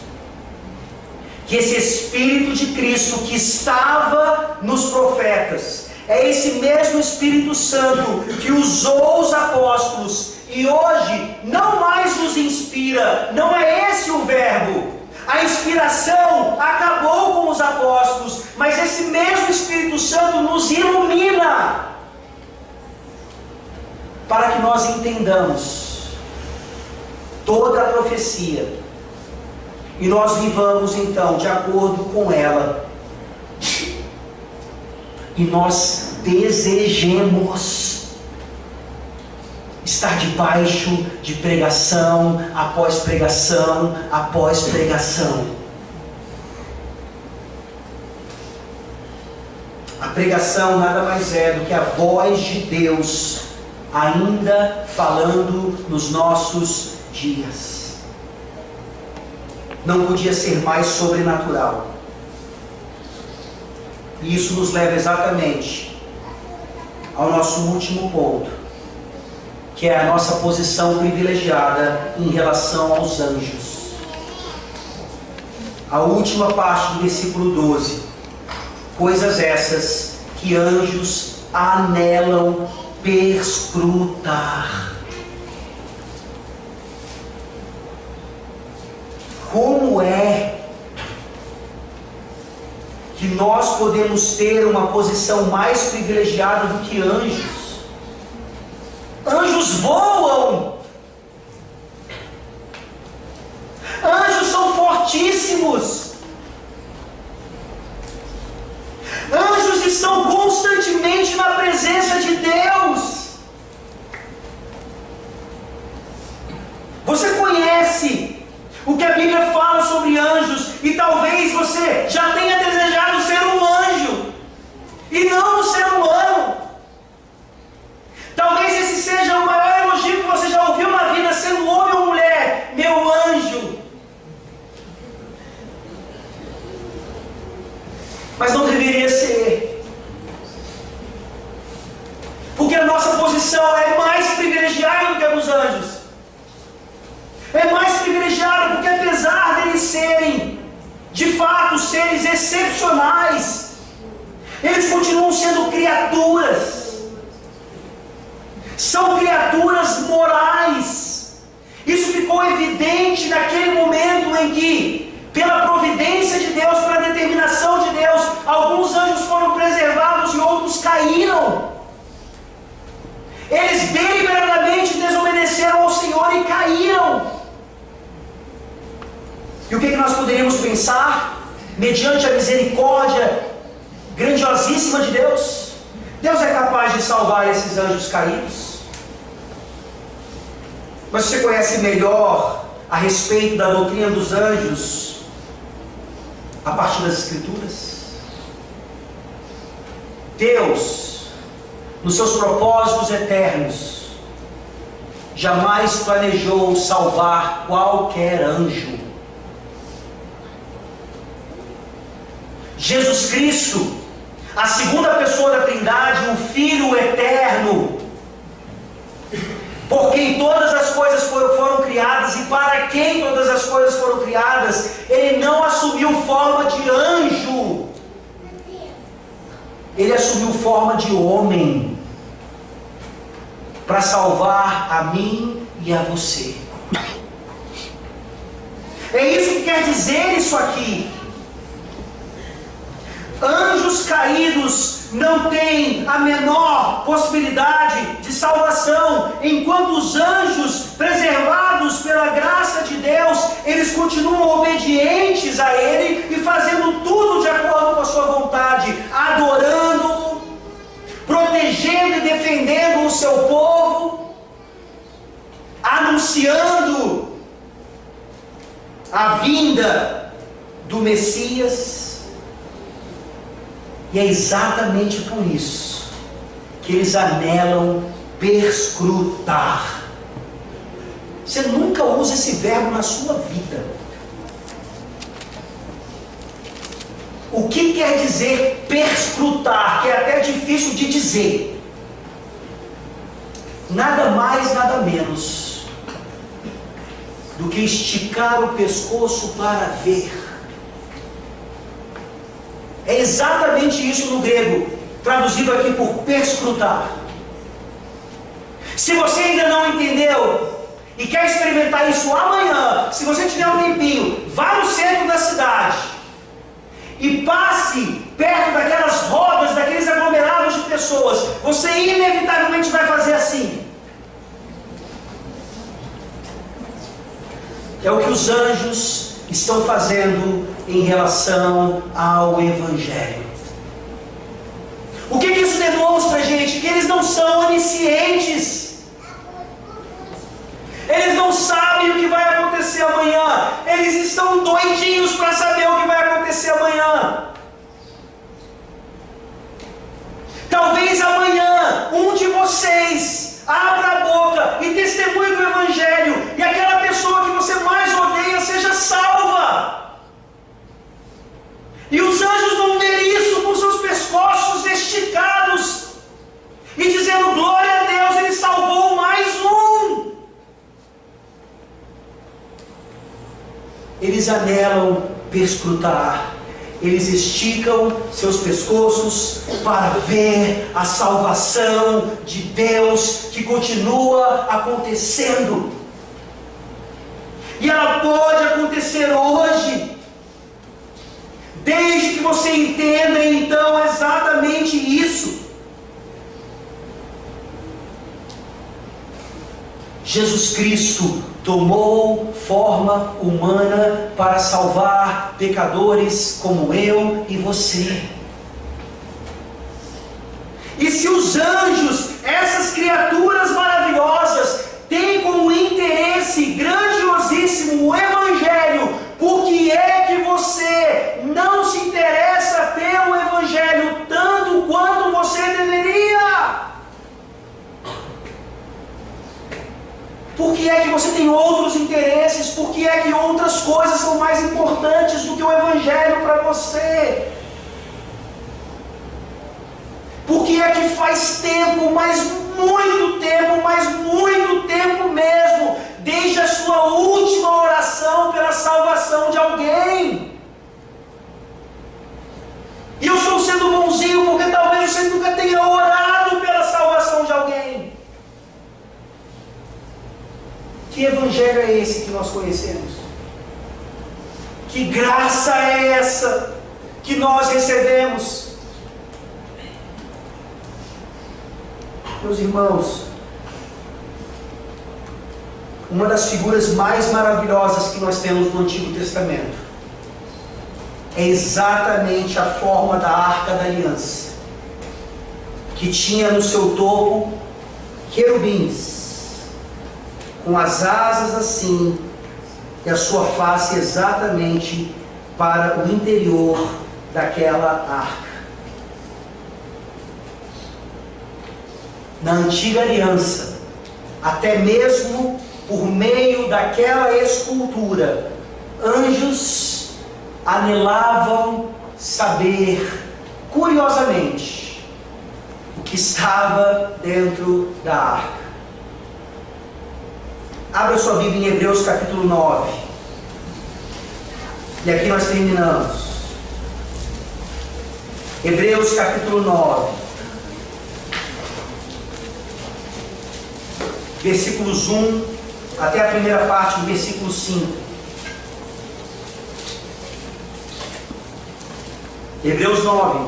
Speaker 1: que esse Espírito de Cristo que estava nos profetas é esse mesmo Espírito Santo que usou os apóstolos e hoje não mais nos inspira, não é esse o verbo. A inspiração acabou com os apóstolos, mas esse mesmo Espírito Santo nos ilumina para que nós entendamos toda a profecia e nós vivamos então de acordo com ela e nós desejemos estar debaixo de pregação após pregação após pregação. A pregação nada mais é do que a voz de Deus ainda falando nos nossos dias. Não podia ser mais sobrenatural. E isso nos leva exatamente ao nosso último ponto, que é a nossa posição privilegiada em relação aos anjos. A última parte do versículo 12. Coisas essas que anjos anelam perscrutar. Como é que nós podemos ter uma posição mais privilegiada do que anjos? Anjos voam. Anjos são fortíssimos. fortíssimos. Anjos estão constantemente na presença de Deus. Você conhece o que a Bíblia fala sobre anjos, e talvez você já tenha desejado ser um anjo e não um ser humano. Talvez esse seja o maior elogio que você já ouviu na vida, sendo homem ou mulher: meu anjo. Mas não deveria ser, porque a nossa posição é mais privilegiada do que a dos anjos. É mais privilegiada porque, apesar deles serem de fato seres excepcionais, eles continuam sendo criaturas. São criaturas morais. Isso ficou evidente naquele momento em que, pela providência de Deus, pela determinação de Deus, alguns anjos foram preservados e outros caíram. Eles deliberadamente desobedeceram ao Senhor e caíram. E o que nós poderíamos pensar, mediante a misericórdia grandiosíssima de Deus? Deus é capaz de salvar esses anjos caídos. Mas você conhece melhor a respeito da doutrina dos anjos a partir das Escrituras? Deus, nos seus propósitos eternos, jamais planejou salvar qualquer anjo. Jesus Cristo, a segunda pessoa da Trindade, o Filho eterno, por quem todas as coisas foram criadas e para quem todas as coisas foram criadas, ele não assumiu forma de anjo, ele assumiu forma de homem, para salvar a mim e a você. É isso que quer dizer isso aqui. Anjos caídos não têm a menor possibilidade de salvação, enquanto os anjos preservados pela graça de Deus, eles continuam obedientes a Ele e fazendo tudo de acordo com a sua vontade, adorando-o, protegendo e defendendo o seu povo, anunciando a vinda do Messias. E é exatamente por isso que eles anelam perscrutar. Você nunca usa esse verbo na sua vida. O que quer dizer perscrutar? Que é até difícil de dizer. Nada mais, nada menos do que esticar o pescoço para ver. É exatamente isso no grego, traduzido aqui por perscrutar. Se você ainda não entendeu e quer experimentar isso amanhã, se você tiver um tempinho, vá no centro da cidade e passe perto daquelas rodas, daqueles aglomerados de pessoas. Você inevitavelmente vai fazer assim. É o que os anjos estão fazendo em relação ao Evangelho. O que isso demonstra, gente? Que eles não são oniscientes. Eles não sabem o que vai acontecer amanhã. Eles estão doidinhos para saber o que vai acontecer amanhã. Talvez amanhã um de vocês abra a boca e testemunhe do Evangelho, e aquela pessoa que você mais odeia seja salva. E os anjos vão ver isso com seus pescoços esticados e dizendo: glória a Deus, Ele salvou mais um. Eles anelam perscrutar. Eles esticam seus pescoços para ver a salvação de Deus que continua acontecendo. E ela pode acontecer hoje, desde que você entenda então exatamente isso. Jesus Cristo tomou forma humana para salvar pecadores como eu e você. E se os anjos, essas criaturas maravilhosas, têm como interesse grandiosíssimo o Evangelho, por que é que você não se interessa pelo Evangelho tanto quanto você deveria? Por que é que você tem outros interesses? Por que é que outras coisas são mais importantes do que o Evangelho para você? Por que é que faz tempo, mas muito tempo mesmo, desde a sua última oração pela salvação de alguém? E eu estou sendo bonzinho porque talvez você nunca tenha orado pela salvação de alguém. Que evangelho é esse que nós conhecemos? Que graça é essa que nós recebemos? Meus irmãos, uma das figuras mais maravilhosas que nós temos no Antigo Testamento é exatamente a forma da Arca da Aliança, que tinha no seu topo querubins, com as asas assim, e a sua face exatamente para o interior daquela arca. Na antiga aliança, até mesmo por meio daquela escultura, anjos anelavam saber, curiosamente, o que estava dentro da arca. Abra sua Bíblia em Hebreus capítulo 9. E aqui nós terminamos. Hebreus capítulo 9. Versículos 1 até a primeira parte do versículo 5. Hebreus 9,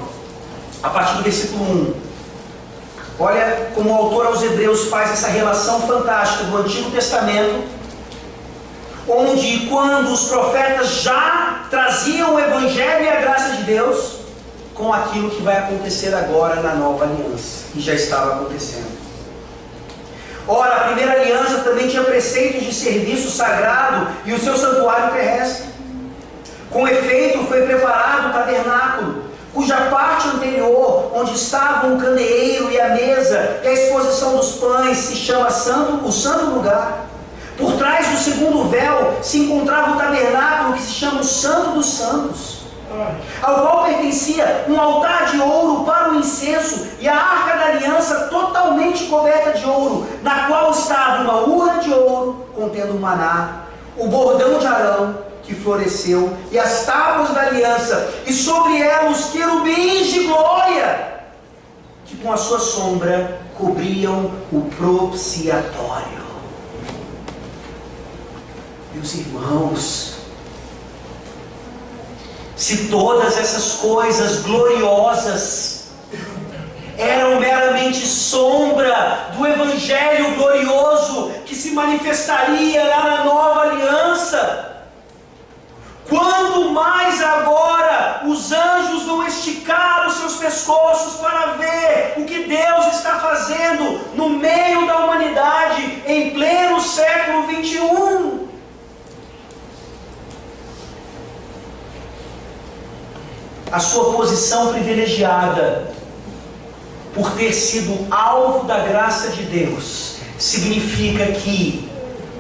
Speaker 1: a partir do versículo 1. Olha como o autor aos Hebreus faz essa relação fantástica do Antigo Testamento, onde quando os profetas já traziam o Evangelho e a graça de Deus, com aquilo que vai acontecer agora na nova aliança, e já estava acontecendo. Ora, a primeira aliança também tinha preceitos de serviço sagrado e o seu santuário terrestre. Com efeito, foi preparado o tabernáculo, cuja parte anterior, onde estavam o candeeiro e a mesa e a exposição dos pães, se chama o santo lugar. Por trás do segundo véu se encontrava o tabernáculo, que se chama o Santo dos Santos, ao qual pertencia um altar de ouro para o incenso e a arca da aliança totalmente coberta de ouro, na qual estava uma urna de ouro contendo o maná, o bordão de Arão que floresceu e as tábuas da aliança, e sobre ela os querubins de glória, que com a sua sombra cobriam o propiciatório. Meus irmãos, se todas essas coisas gloriosas eram meramente sombra do Evangelho glorioso que se manifestaria lá na nova aliança, quanto mais agora os anjos vão esticar os seus pescoços para ver o que Deus está fazendo no meio da humanidade em pleno século 21. A sua posição privilegiada por ter sido alvo da graça de Deus significa que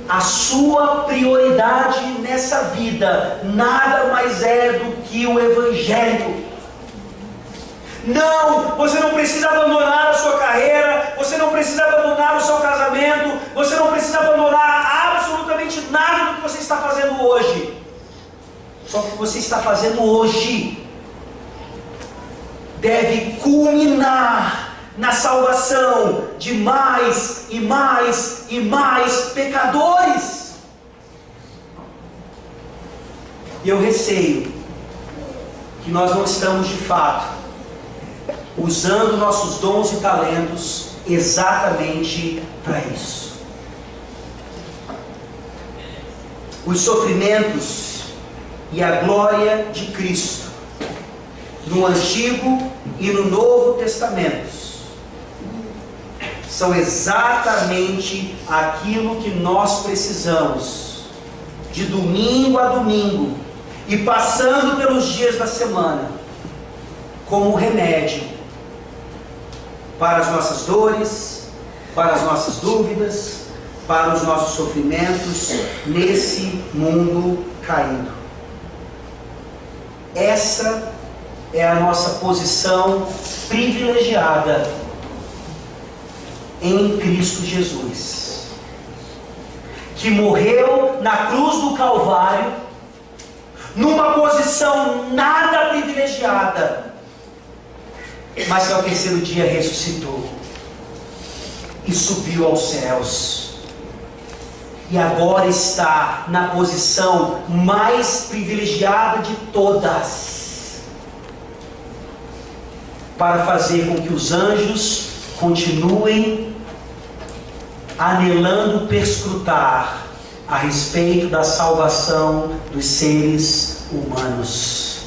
Speaker 1: a sua prioridade nessa vida nada mais é do que o Evangelho. Não, você não precisa abandonar a sua carreira, você não precisa abandonar o seu casamento, você não precisa abandonar absolutamente nada do que você está fazendo hoje. Só que o que você está fazendo hoje deve culminar na salvação de mais e mais e mais pecadores. E eu receio que nós não estamos de fato usando nossos dons e talentos exatamente para isso. os sofrimentos e a glória de Cristo no Antigo e no Novo Testamentos são exatamente aquilo que nós precisamos, de domingo a domingo, e passando pelos dias da semana, como remédio para as nossas dores, para as nossas dúvidas, para os nossos sofrimentos nesse mundo caído. Essa é a nossa posição privilegiada em Cristo Jesus, que morreu na cruz do Calvário, numa posição nada privilegiada, mas que ao terceiro dia ressuscitou e subiu aos céus, e agora está na posição mais privilegiada de todas, para fazer com que os anjos continuem anelando perscrutar a respeito da salvação dos seres humanos.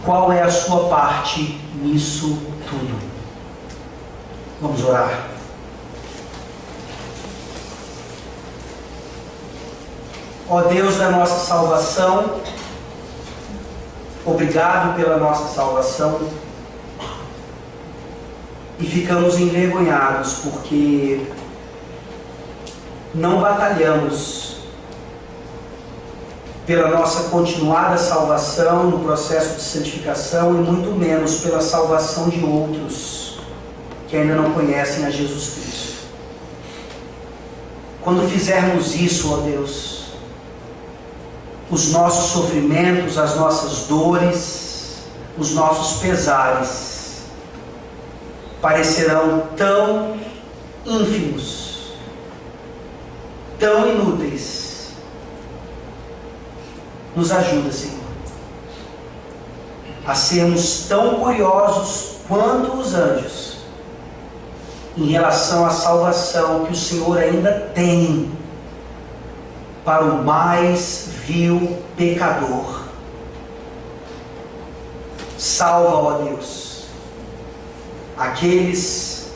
Speaker 1: Qual é a sua parte nisso tudo? Vamos orar. Ó Deus da nossa salvação, obrigado pela nossa salvação. E ficamos envergonhados porque não batalhamos pela nossa continuada salvação no processo de santificação, e muito menos pela salvação de outros que ainda não conhecem a Jesus Cristo. Quando fizermos isso, ó Deus, os nossos sofrimentos, as nossas dores, os nossos pesares parecerão tão ínfimos, tão inúteis. Nos ajuda, Senhor, a sermos tão curiosos quanto os anjos em relação à salvação que o Senhor ainda tem para o mais vil pecador. Salva, ó Deus, aqueles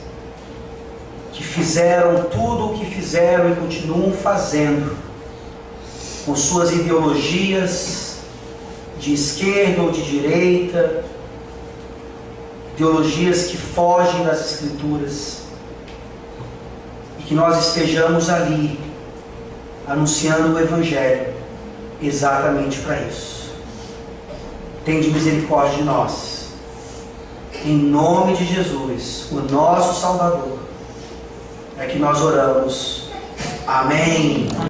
Speaker 1: que fizeram tudo o que fizeram e continuam fazendo, com suas ideologias de esquerda ou de direita, ideologias que fogem das Escrituras, e que nós estejamos ali anunciando o Evangelho exatamente para isso. Tende misericórdia de nós. Em nome de Jesus, o nosso Salvador, é que nós oramos. Amém.